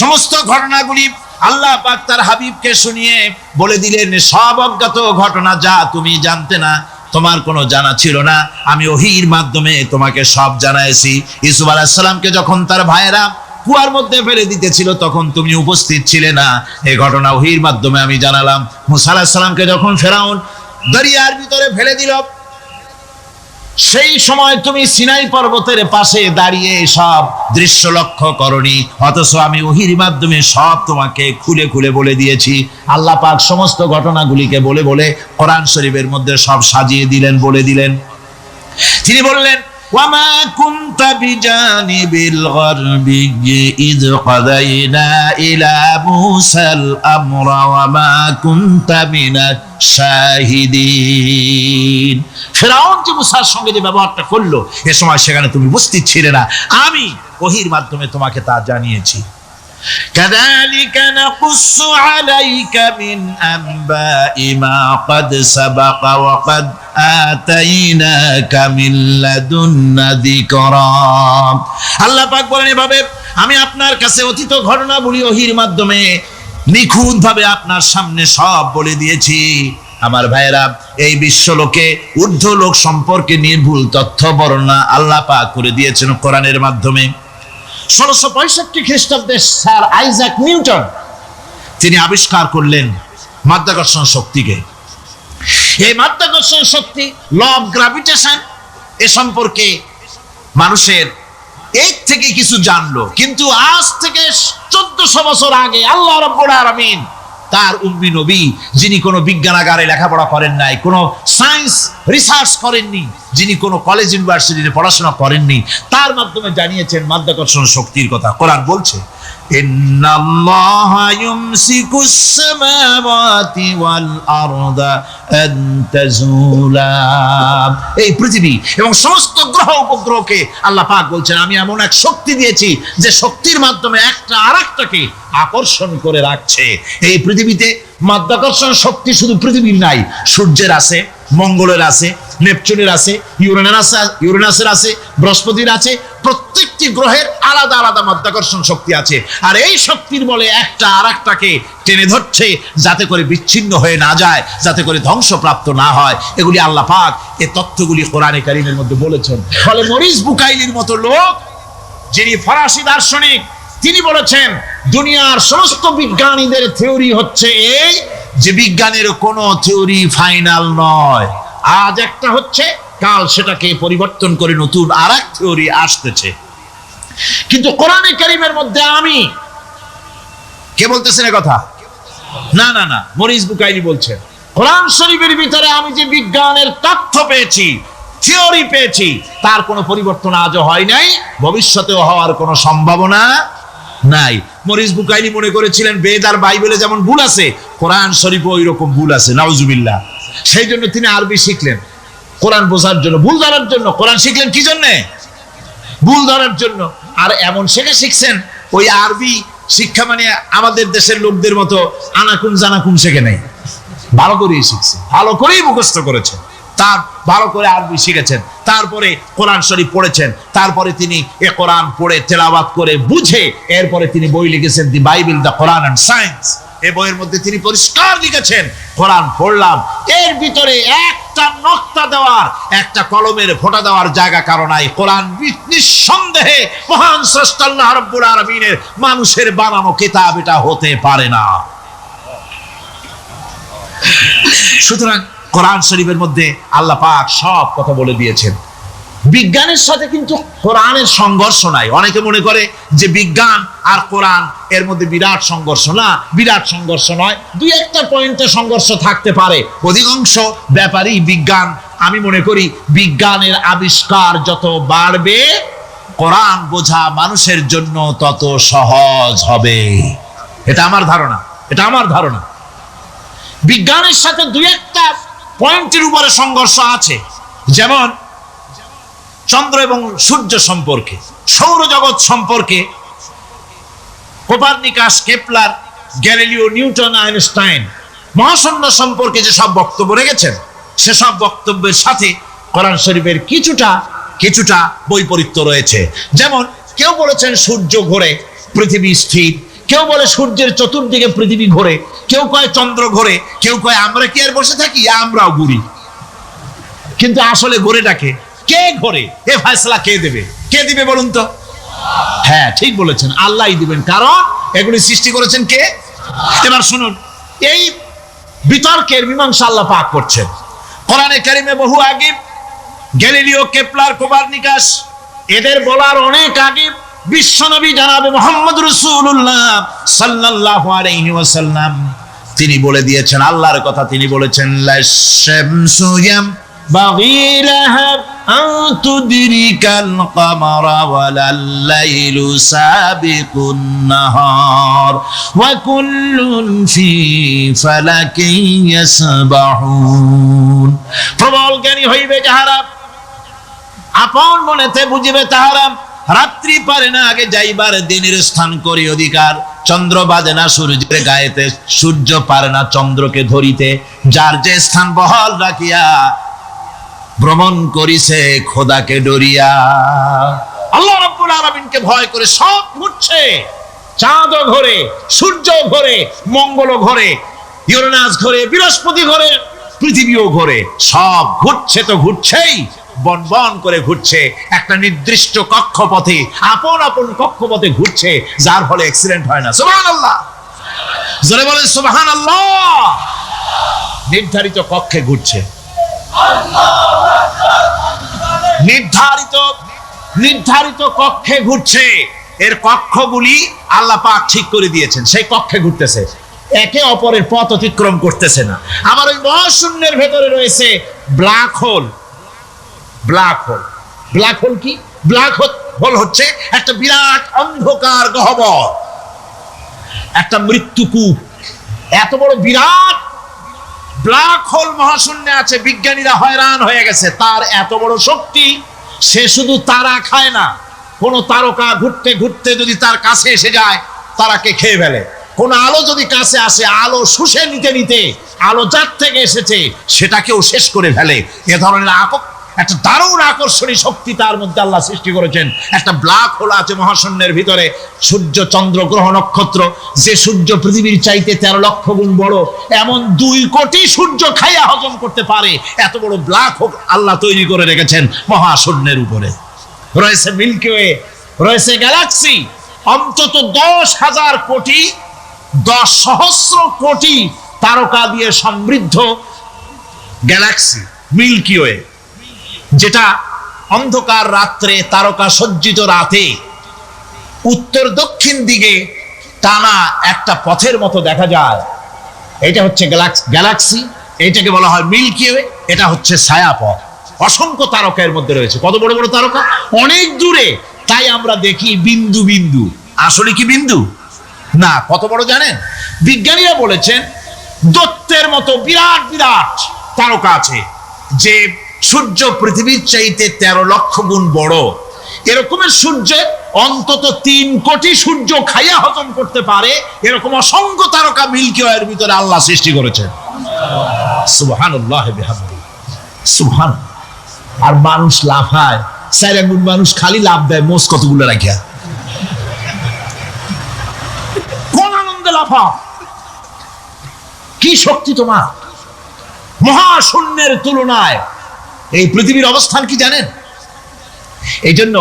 সমস্ত ঘটনাগুলি আল্লাহ পাক তার হাবিবকে শুনিয়ে বলে দিলেন, সব অজ্ঞাত ঘটনা, যা তুমি জানতে না, তোমার কোনো জানা ছিল না, আমি ওহীর মাধ্যমে তোমাকে সব জানাইছি। ইউসুফ আলাইহিস সালামকে যখন তার ভাইয়েরা কুয়ার মধ্যে ফেলে দিতেছিল, তখন তুমি উপস্থিত ছিলে না, এই ঘটনা ওহীর মাধ্যমে আমি জানালাম। মুসা আলাইহিস সালামকে যখন ফেরাউন দরিয়ার ভিতরে ফেলে দিল, সেই সময় তুমি সিনাই পর্বতের পাশে দাঁড়িয়ে সব দৃশ্য লক্ষ্য করনি, অথচ আমি ওহীর মাধ্যমে সব তোমাকে খুলে খুলে বলে দিয়েছি। আল্লাহ পাক সমস্ত ঘটনাগুলিকে বলে বলে কোরআন শরীফের মধ্যে সব সাজিয়ে দিলেন, বলে দিলেন। তিনি বললেন, ওয়ামা কুনতা বিজানিবিল গারবি ইয কাদাইনা ইলা মুসাল আমরা ওয়ামা কুনতা মিনাশ শাহিদিন। ফেরাউন যে মুসার সঙ্গে যে ব্যবহারটা করলো, এ সময় সেখানে তুমি উপস্থিত ছিলে না, আমি ওহীর মাধ্যমে তোমাকে তা জানিয়েছি। কাযালিকা নাকুসসু আলাইকা মিন আনবাই মা ক্বাদ সাবাকা ওয়া ক্বাদ আতাইনাকা মিন লাদুন্না যিকরা। আল্লাহ পাক বলেন, এভাবে আমি আপনার কাছে অতীত ঘটনাবলী ওহীর মাধ্যমে নিখুঁতভাবে আপনার সামনে সব বলে দিয়েছি। আমার ভাইয়েরা, এই বিশ্বলোকে ঊর্ধ্ব লোক সম্পর্কে নির্ভুল তথ্য বর্ণনা আল্লাহ পাক করে দিয়েছেন কোরআনের মাধ্যমে। 1665 খ্রিস্টাব্দে স্যার আইজাক নিউটন তিনি আবিষ্কার করলেন মাধ্যাকর্ষণ শক্তিকে। এই মাধ্যাকর্ষণ শক্তি, ল অফ গ্র্যাভিটেশন, এ সম্পর্কে মানুষের এর থেকে কিছু জানলো, কিন্তু আজ থেকে 1400 বছর আগে আল্লাহ রাব্বুল আলামিন তার উম্মি নবী, যিনি কোনো বিজ্ঞানাগারে লেখাপড়া করেন নাই, কোনো সায়েন্স রিসার্চ করেননি, যিনি কোনো কলেজ ইউনিভার্সিটিতে পড়াশোনা করেননি, তার মাধ্যমে জানিয়েছেন মাধ্যাকর্ষণ শক্তির কথা। কোরআন বলছে, ইন্নাল্লাহা ইউমসিকুস সামাওয়াতি ওয়াল আরদা আন তাজুলা। এই পৃথিবী এবং সমস্ত গ্রহ উপগ্রহকে আল্লাহ পাক বলছেন, আমি এমন এক শক্তি দিয়েছি যে শক্তির মাধ্যমে একটা আরেকটাকে আকর্ষণ করে রাখছে। এই পৃথিবীতে মাধ্যাকর্ষণ শক্তি শুধু পৃথিবীর নাই, সূর্যের আছে, মঙ্গলের আছে, নেপচুনের আছে, ইউরেনাসের আছে, বৃহস্পতির আছে। প্রত্যেকটি গ্রহের আলাদা আলাদা মাধ্যাকর্ষণ শক্তি আছে, আর এই শক্তির বলে একটা আরেকটাকে টেনে ধরছে, যাতে করে বিচ্ছিন্ন হয়ে না যায়, যাতে করে ধ্বংসপ্রাপ্ত না হয়। এগুলি আল্লাহ পাক এই তথ্যগুলি কোরআনে কারীমের মধ্যে বলেছেন। ফলে মরিস বুকাইলির মতো লোক, যিনি ফরাসি দার্শনিক, তিনি বলেছেন দুনিয়ার সমস্ত বিজ্ঞানীদের থিওরি হচ্ছে এই, যে বিজ্ঞানের কোনো থিওরি ফাইনাল নয়। আজ একটা হচ্ছে, কাল সেটাকে পরিবর্তন করে নতুন আরেক থিওরি আসতেছে। কিন্তু কোরআনে কারীমের মধ্যে আমি, কে বলতেছেন এ কথা? না না না, মরিস বুকাইলি বলছেন, কোরআন শরীফের ভিতরে আমি যে বিজ্ঞানের তথ্য পেয়েছি, থিওরি পেয়েছি, তার কোনো পরিবর্তন আজও হয় নাই, ভবিষ্যতেও হওয়ার কোনো সম্ভাবনা নাই। মরিস বুকাইলি মনে করেছিলেন বেদ আর বাইবেলে যেমন ভুল আছে, কোরআন শরীফে ওই রকম ভুল আছে, নাউজুবিল্লাহ। সেই জন্য তিনি আরবি শিখলেন কোরআন বোঝার জন্য, ভুল ধরার জন্য। কোরআন শিখলেন কি জন্যে? ভুল ধরার জন্য। আর এমন শিখছেন, ওই আরবি শিক্ষা মানে আমাদের দেশের লোকদের মতো আনাকুম জানাকুম শেখে নাই, ভালো করেই শিখছে, ভালো করেই মুখস্থ করেছে, তার ভালো করে আরবি শিখেছেন, তারপরে কোরআন শরীফ পড়েছেন, তারপরে তিনি এ কোরআন পড়ে তেলাওয়াত করে বুঝে এরপরে তিনি বই লিখেছেন দি Bible, the Quran and science. এই বইয়ের মধ্যে তিনি পরিষ্কার লিখেছেন, কোরআন পড়লাম, এর ভিতরে একটা নকতা দেওয়ার, একটা কলমের ফোঁটা দেওয়ার জায়গা কারো নাই। কোরআন নিঃসন্দেহে মহান স্রষ্টা আল্লাহ রাব্বুল আলামিনের মানুষের বানানো কিতাব, এটা হতে পারে না। সুতরাং কোরআন শরীফের মধ্যে আল্লাহ পাক সব কথা বলে দিয়েছেন। বিজ্ঞানের সাথে কিন্তু কোরআনের সংঘর্ষ নাই। অনেকে মনে করে যে বিজ্ঞান আর কোরআন এর মধ্যে বিরাট সংঘর্ষ, না, বিরাট সংঘর্ষ নয়, দুই একটা পয়েন্টে সংঘর্ষ থাকতে পারে। অধিকাংশ ব্যাপারই বিজ্ঞান, আমি মনে করি বিজ্ঞানের আবিষ্কার যত বাড়বে কোরআন বোঝা মানুষের জন্য তত সহজ হবে। এটা আমার ধারণা, এটা আমার ধারণা। বিজ্ঞানের সাথে দুই একটা পয়েন্টের উপরে সংঘর্ষ আছে, যেমন চন্দ্র এবং সূর্য সম্পর্কে, সৌরজগৎ সম্পর্কে Copernicus, Kepler, Galileo, Newton, Einstein মহাশূন্য সম্পর্কে যে সব বক্তব্য রেখেছেন, সেসব বক্তব্যের সাথে কোরআন শরীফের কিছুটা বৈপরীত্য রয়েছে। যেমন কেউ বলেছেন সূর্য ঘোরে, পৃথিবী স্থির, কেউ বলে সূর্যের চতুর্দিকে পৃথিবী ঘোরে, কেউ কয় চন্দ্র ঘোরে, কেউ কয় আমরা কি আর বসে থাকি, আমরাও ঘুরি। কিন্তু আসলে ঘোরেটাকে কে ঘোরে, এ ফয়সালা কে দেবে? কে দিবে বলুন তো? হ্যাঁ, ঠিক বলেছেন, আল্লাহই দিবেন, কারণ এগুলি সৃষ্টি করেছেন কে? এবার শুনুন, এই বিতর্কের মীমাংসা আল্লাহ পাক করছেন কোরআনে কারিমে বহু আগে। গ্যালিলিও, কেপলার, কোপার্নিকাস এদের বলার অনেক আগে বিশ্বনবী জনাবে মুহাম্মদ রাসূলুল্লাহ সাল্লাল্লাহু আলাইহি ওয়াসাল্লাম তিনি বলে দিয়েছেন, আল্লাহর কথা তিনি বলেছেন, লাশ-শামসু ইয়ানবাগি লাহা আন তুদরিকাল কামারা ওয়ালাল লাইলু সাবিকুন নাহার ওয়া কুল্লুন ফি ফালাকিন ইয়াসবাহুন। প্রবল জ্ঞানী হইবে যাহারা, আপন মনেতে বুঝিবে তাহারা, রাত্রি পারে না আগে যাইবার দিনের স্থান করি অধিকার। চন্দ্র বাজে না সূর্যের গায়েতে, সূর্য পারে না চন্দ্রকে ধরিতে। যার যে স্থান বহাল রাখিয়া ভ্রমণ করিছে খোদাকে ডরিয়া। আল্লাহ রাব্বুল আলামিনকে ভয় করে সব ঘুরছে, চাঁদও ঘোরে, সূর্য ঘোরে, মঙ্গল ঘোরে, ইউরেনাস ঘোরে, বৃহস্পতি ঘোরে, পৃথিবীও ঘোরে। সব ঘুরছে তো ঘুরছেই, বন বন করে ঘুরছে একটা নির্দিষ্ট কক্ষপথে, আপন আপন কক্ষপথে ঘুরছে, যার ফলে অ্যাক্সিডেন্ট হয় না। সুবহানাল্লাহ, জোরে বলেন সুবহানাল্লাহ। নির্ধারিত কক্ষে ঘুরছে, নির্ধারিত কক্ষে ঘুরছে। এর কক্ষগুলি আল্লাহ পাক ঠিক করে দিয়েছেন, সেই কক্ষে ঘুরতেছে, একে অপরের পথ অতিক্রম করতেছে না। আমার ওই মহাশূন্যের ভেতরে রয়েছে black hole. Black hole, black hole কি? ব্ল্যাক হোল হচ্ছে একটা বিরাট অন্ধকার গহ্বর, একটা মৃত্যুকূপ। এত বড় বিরাট ব্ল্যাক হোল মহাশূন্যে আছে, বিজ্ঞানীরা হয়রান হয়ে গেছে। তার এত বড় শক্তি, সে শুধু তারা খায় না, কোন তারকা ঘুরতে ঘুরতে যদি তার কাছে এসে যায় তারাকে খেয়ে ফেলে। কোন আলো যদি কাছে আসে, আলো শুষে নিতে নিতে আলো যার থেকে এসেছে সেটাকেও শেষ করে ফেলে। এ ধরনের একটা দারুণ আকর্ষণীয় শক্তি তার মধ্যে আল্লাহ সৃষ্টি করেছেন। একটা ব্ল্যাক হোল আছে মহাশূন্যের ভিতরে। সূর্য, চন্দ্র, গ্রহ, নক্ষত্র, যে সূর্য পৃথিবীর চাইতে 13 লক্ষ গুণ বড়, এমন 2 কোটি সূর্য খাইয়া হজম করতে পারে এত বড় ব্ল্যাক হোল আল্লাহ তৈরি করে রেখেছেন মহাশূন্যের উপরে। রয়েছে মিল্কি ওয়ে, রয়েছে গ্যালাক্সি, অন্তত 10,000 কোটি, 10 সহস্র কোটি তারকা দিয়ে সমৃদ্ধ গ্যালাক্সি মিল্কি ওয়ে, যেটা অন্ধকার রাত্রে, তারকা সজ্জিত রাতে উত্তর দক্ষিণ দিকে টানা একটা পথের মতো দেখা যায়। এটা হচ্ছে গ্যালাক্সি, এটাকে বলা হয় মিল্কি ওয়ে। এটা হচ্ছে ছায়াপথ। অসংখ্য তারকা এর মধ্যে রয়েছে। কত বড় বড় তারকা, অনেক দূরে। তাই আমরা দেখি বিন্দু বিন্দু, আসলে কি বিন্দু না। কত বড় জানেন? বিজ্ঞানীরা বলেছেন দৈত্যের মতো বিরাট বিরাট তারকা আছে, যে সূর্য পৃথিবীর চাইতে 13 লক্ষ গুণ বড়। এরকমের সূর্য অন্তত 3 কোটি সূর্য খাইয়া হজম করতে পারে, এরকম অসংখ্য তারকা মিল্কি ওয়ের ভিতরে আল্লাহ সৃষ্টি করেছেন। সুবহানাল্লাহ বিহামদিহি, সুবহানাল্লাহ। আর মানুষ লাফায়, 4 আঙ্গুল মানুষ খালি লাফ দেয়, মোষ কতগুলো রাখিয়া। কোন আনন্দে লাফাও, কি শক্তি তোমার! মহাশূন্যের তুলনায় এই পৃথিবীর অবস্থান কি জানেন? এই জন্য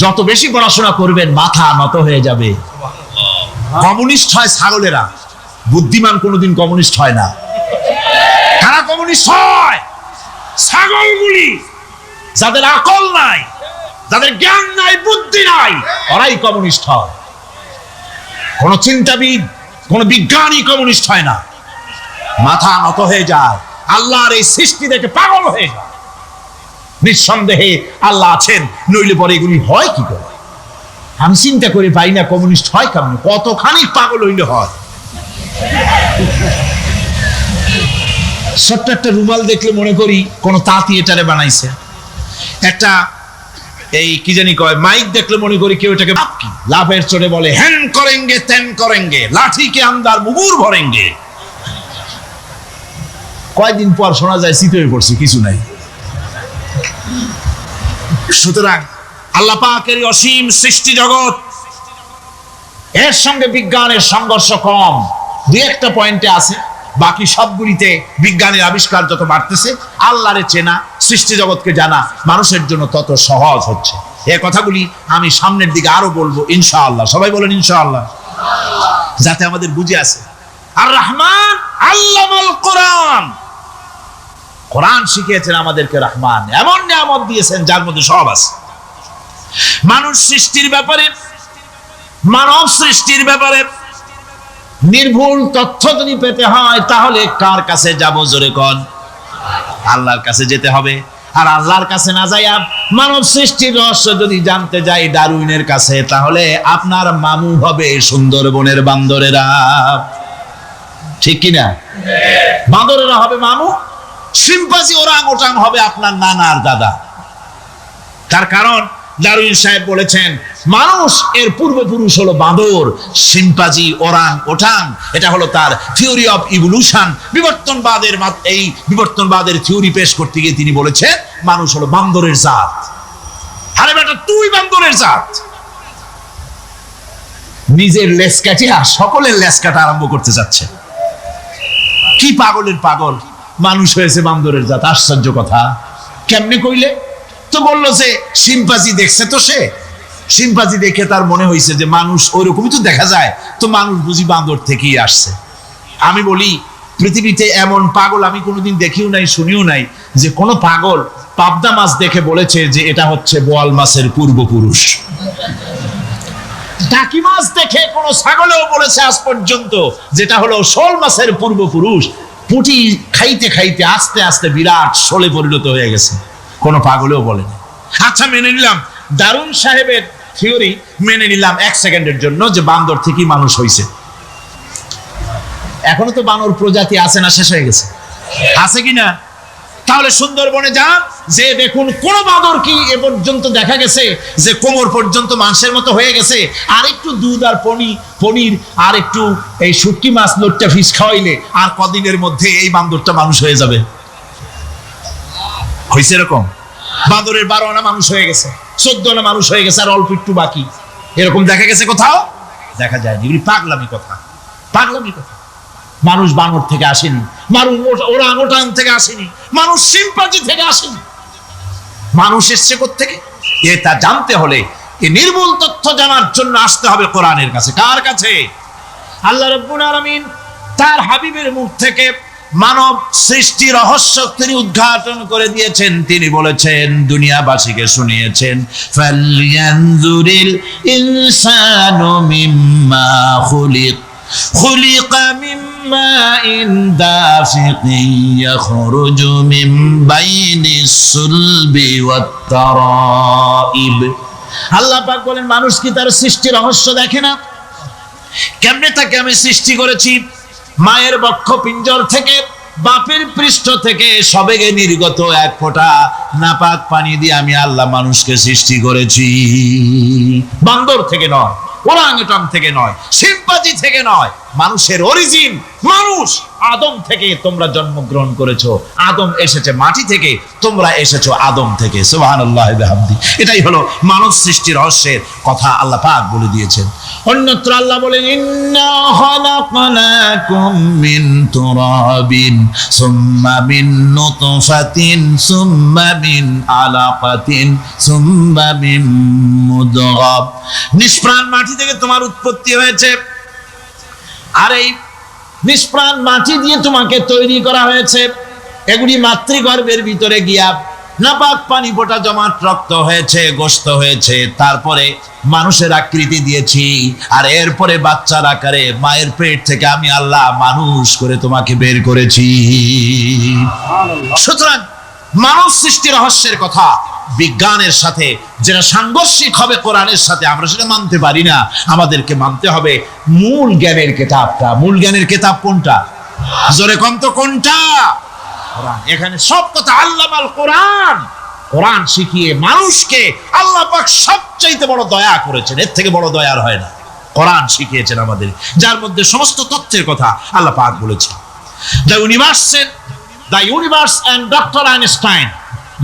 যত বেশি পড়াশোনা করবেন মাথা নত হয়ে যাবে। কমিউনিস্ট হয় ছাগলেরা, বুদ্ধিমান কোনোদিন কমিউনিস্ট হয় না। কারা কমিউনিস্ট হয়? ছাগলগুলি। যাদের আকল নাই, যাদের জ্ঞান নাই, বুদ্ধি নাই, ওরাই কমিউনিস্ট হয়। কোন চিন্তাবিদ, কোন বিজ্ঞানী কমিউনিস্ট হয় না। মাথা নত হয়ে যায়, আল্লাহর এই সৃষ্টি দেখে পাগল হয়ে যায়। নিঃসন্দেহে আল্লাহ আছেন, নইলে পরে এগুলি হয় কি করে? আমি চিন্তা করে পাই না কমিউনিস্ট হয় কেমন, কতখানি পাগল হইলে হয়। ছোট্ট একটা রুমাল দেখলে মনে করি কোন তাঁতি এটারে বানাইছে। একটা এই কি জানি কয় মাইক দেখলে মনে করি কেউ এটাকে লাভের চড়ে বলে হ্যান করেঙ্গে ত্যান করেঙ্গে, লাঠি কে আন্দার মুগুর ভরেঙ্গে। কয়দিন পর শোনা যায় শীত হয়ে পড়ছে, কিছু নাই। সুতরাং আল্লাহ পাকের অসীম সৃষ্টি জগৎ, এর সঙ্গে বিজ্ঞানের সংঘর্ষ কম, দুই একটা পয়েন্টে আছে। বাকি সবগুলিতে বিজ্ঞানের আবিষ্কার যত বাড়তেছে, আল্লাহরে চেনা, সৃষ্টি জগৎকে জানা মানুষের জন্য তত সহজ হচ্ছে। এই কথাগুলি আমি সামনের দিকে আরো বলবো ইনশাআল্লাহ। সবাই বলেন ইনশাআল্লাহ, যাতে আমাদের বুঝে আসে। আর রহমান আল্লামাল কোরআন, কোরআন শিখিয়েছেন আমাদেরকে। রহমান এমন নিয়ামত দিয়েছেন যার মধ্যে সব আছে। মানুষ সৃষ্টির ব্যাপারে, মানব সৃষ্টির ব্যাপারে নির্ভুল তথ্য যদি পেতে হয়, তাহলে কার কাছে যাব? জোরে কোন? আল্লাহর কাছে যেতে হবে। আর আল্লাহর কাছে না যাইয়া মানব সৃষ্টির রহস্য যদি জানতে যাই ডারউইনের কাছে, তাহলে আপনার মামু হবে সুন্দরবনের বান্দরেরা। ঠিক কিনা? বান্দরেরা হবে মামু, শিম্পাঞ্জি ওরাং ওটাং হবে আপনার নানার দাদা। তার কারণ ডারউইন সাহেব বলেছেন মানুষ এর পূর্বপুরুষ হলো বাঁদর, শিম্পাঞ্জি, ওরাং ওটাং। এটা হলো তার থিওরি অফ ইভলিউশন। বিবর্তনবাদের এই বিবর্তনবাদের থিওরি পেশ করতে গিয়ে তিনি বলেছেন মানুষ হলো বান্দরের জাত। আরে বেটা, তুই বান্দরের জাত। নিজের লেজ কাটিয়া সকলের লেজ কাটা আরম্ভ করতে যাচ্ছে। কি পাগলের পাগল, মানুষ হয়েছে বান্দরের জাত। আশ্চর্য কথা। কেমনে কইলে? তো বললো যে শিম্পাঞ্জি দেখছে, তো সে শিম্পাঞ্জি দেখে তার মনে হয়েছে যে মানুষ ওইরকমই তো দেখা যায়, তো মানুষ বুঝি বান্দর থেকেই আসছে। আমি বলি পৃথিবীতে এমন পাগল আমি কোনোদিন দেখিও নাই, শুনিও নাই যে কোনো পাগল পাবদা মাছ দেখে বলেছে যে এটা হচ্ছে বোয়াল মাছের পূর্বপুরুষ। টাকি মাছ দেখে কোনো ছাগলেও বলেছে আজ পর্যন্ত যেটা হলো শোল মাছের পূর্বপুরুষ। পুঁটি খাইতে খাইতে আস্তে আস্তে বিরাট শোলে পরিণত হয়ে গেছে, কোনো পাগলেও বলেনি। আচ্ছা, মেনে নিলাম দারুন সাহেবের থিওরি, মেনে নিলাম এক সেকেন্ডের জন্য যে বান্দর থেকেই মানুষ হয়েছে। এখনো তো বানর প্রজাতি আছে না, শেষ হয়ে গেছে? আছে কিনা? তাহলে সুন্দরবনে যান, যে দেখুন কোন বাঁদর কি এ পর্যন্ত দেখা গেছে যে কোমর পর্যন্ত মাংসের মতো হয়ে গেছে? আর একটু দুধ আর পনির আর একটু এই শুটকি মাছ লোটটা ফিশ খাওয়াইলে আর কদিনের মধ্যে এই বান্দরটা মানুষ হয়ে যাবে। হয়েছে এরকম? বাঁদরের 12 আনা মানুষ হয়ে গেছে, 14 আনা মানুষ হয়ে গেছে, আর অল্প একটু বাকি। এরকম দেখা গেছে কোথাও? দেখা যায়নি। এগুলি পাগলামি কথা, পাগলামি কথা। মানুষ বানর থেকে আসেনি, মানুষ ওরাং ওটাং থেকে আসেনি, মানুষ শিম্পাঞ্জি থেকে আসেনি। মানুষ এসছে কোত্থেকে? এটা জানতে হলে এই নির্মূল তথ্য জানার জন্য আসতে হবে কোরআনের কাছে। কার কাছে? আল্লাহ রাব্বুল আলামিন তার হাবিবের মুখ থেকে মানব সৃষ্টি রহস্য তিনি উদ্ঘাটন করে দিয়েছেন। তিনি বলেছেন, দুনিয়াবাসীকে শুনিয়েছেন, ফালয়ানজুরিল ইনসানু মিম্মা খুলিক খুলিকা মিম্মা ইন দাফিকিন ইয়াখরুজু মিন বাইনিস সুলবি ওয়াত তারাইব। আল্লাহ পাক বলেন, মানুষ কি তার সৃষ্টি রহস্য দেখে না? কেমনে তাকে আমি সৃষ্টি করেছি? মায়ের বক্ষ পিঞ্জর থেকে, বাপের পৃষ্ঠ থেকে সবেগে নির্গত এক ফোঁটা নাপাক পানি দিয়ে আমি আল্লাহ মানুষকে সৃষ্টি করেছি। বান্দর থেকে নয়, ওরাংওটাং থেকে নয়, শিম্পাঞ্জি থেকে নয়। মানুষের অরিজিন মানুষ। আদম থেকে তোমরা জন্মগ্রহণ করেছো, আদম এসেছে মাটি থেকে, তোমরা এসেছো আদম থেকে। সুবহানাল্লাহ ওয়া বিহামদি। এটাই হলো মানব সৃষ্টির রহস্যের কথা আল্লাহ পাক বলে দিয়েছেন। অন্যত্র আল্লাহ বলেন, ইন্না খালাকনাকুম মিন তুরাবিন সুম্মা মিন নুতফাতিন সুম্মা মিন আলাকাতিন সুম্মা মিন মুদগাব। নিষ্প্রাণ মাটি থেকে তোমার উৎপত্তি হয়েছে, আর এই নিষ্প্রাণ মাটি দিয়ে তোমাকে তৈরি করা হয়েছে। এগুলি মাতৃগর্ভের ভিতরে গিয়া নাপাক পানি ফোঁটা জমাট রক্ত হয়েছে, গোশত হয়েছে, তারপরে মানুষের আকৃতি দিয়েছি, আর এরপরে বাচ্চার আকারে মায়ের পেট থেকে আমি আল্লাহ মানুষ করে তোমাকে বের করেছি। সুতরাং মানব সৃষ্টি রহস্যের কথা বিজ্ঞানের সাথে যেটা সাংঘর্ষিক হবে কোরআনের সাথে, আমরা সেটা মানতে পারি না। আমাদেরকে মানতে হবে মূল জ্ঞানের কিতাবটা। মূল জ্ঞানের কিতাব কোনটা? জোরে কম তো কোনটা? কোরআন। এখানে সব কথা আল্লামাল কোরআন। কোরআন শিখিয়ে মানুষকে আল্লাহ পাক সবচাইতে বড় দয়া করেছেন, এর থেকে বড় দয়ার হয় না। কোরআন শিখিয়েছেন আমাদের, যার মধ্যে সমস্ত তথ্যের কথা আল্লাহ পাক বলেছেন। The universe and doctor Einstein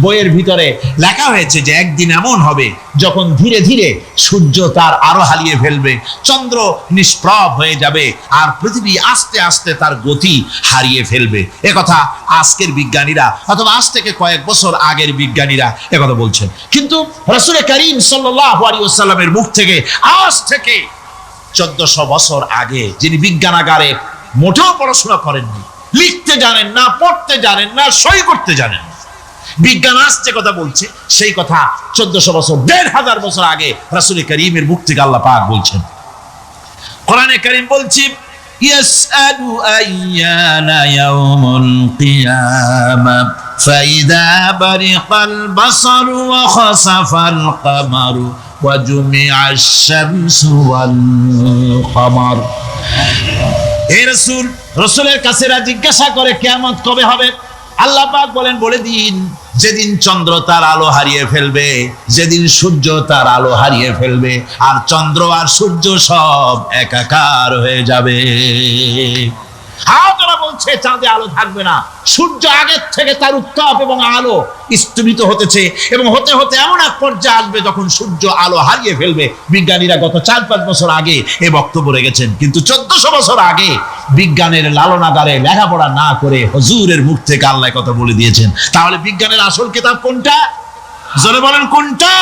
বইয়ের ভিতরে লেখা হয়েছে যে একদিন এমন হবে যখন ধীরে ধীরে সূর্য তার আলো হারিয়ে ফেলবে, চন্দ্র নিষ্প্রভ হয়ে যাবে, আর পৃথিবী আস্তে আস্তে তার গতি হারিয়ে ফেলবে। একথা আজকের বিজ্ঞানীরা অথবা আজ থেকে কয়েক বছর আগের বিজ্ঞানীরা একথা বলছেন। কিন্তু রাসূল করিম সাল্লাল্লাহু আলাইহি ওয়াসাল্লামের মুখ থেকে আজ থেকে 1400 বছর আগে, যিনি বিজ্ঞানাগারে মোটেও পড়াশোনা করেননি, লিখতে জানেন না, পড়তে জানেন না, সই করতে জানেন না, বিজ্ঞান আসছে কথা বলছে, সেই কথা 1400 বছর 1500 বছর আগে রাসূল করিমের মুখ থেকে আল্লাহ পাক বলছেন। কোরআনে কারীম বলছি, ইয়াসআলু আইয়ানা ইয়াউমুল কিয়ামা ফাইদা বারিকাল বাসারু ওয়া খাসাফাল কামারু ওয়া জুমিআশ শামসু ওয়াল কামার। হে রাসূল, রাসূলের কাছেরা জিজ্ঞাসা করে কিয়ামত কবে হবে? আল্লাহ পাক বলেন, বলে দিন যেদিন চন্দ্র তার আলো হারিয়ে ফেলবে, যেদিন সূর্য তার আলো হারিয়ে ফেলবে, আর চন্দ্র আর সূর্য সব একাকার হয়ে যাবে। হাওয়ারা বলছে চাঁদে আলো থাকবে না, সূর্য আগের থেকে তার উত্তাপ এবং আলো স্তমিত হতেছে, এবং হতে হতে এমন এক পর্যায়ে আসবে যখন সূর্য আলো হারিয়ে ফেলবে। বিজ্ঞানীরা গত 4-5 বছর আগে এ বক্তব্য রেখেছেন, কিন্তু 1400 বছর আগে বিজ্ঞানের লালনাগারে লেখাপড়া না করে হুজুরের মুখ থেকে আল্লাহ কথা বলে দিয়েছেন। তাহলে বিজ্ঞানের আসল কিতাব কোনটা? জোরে বলেন কোনটা?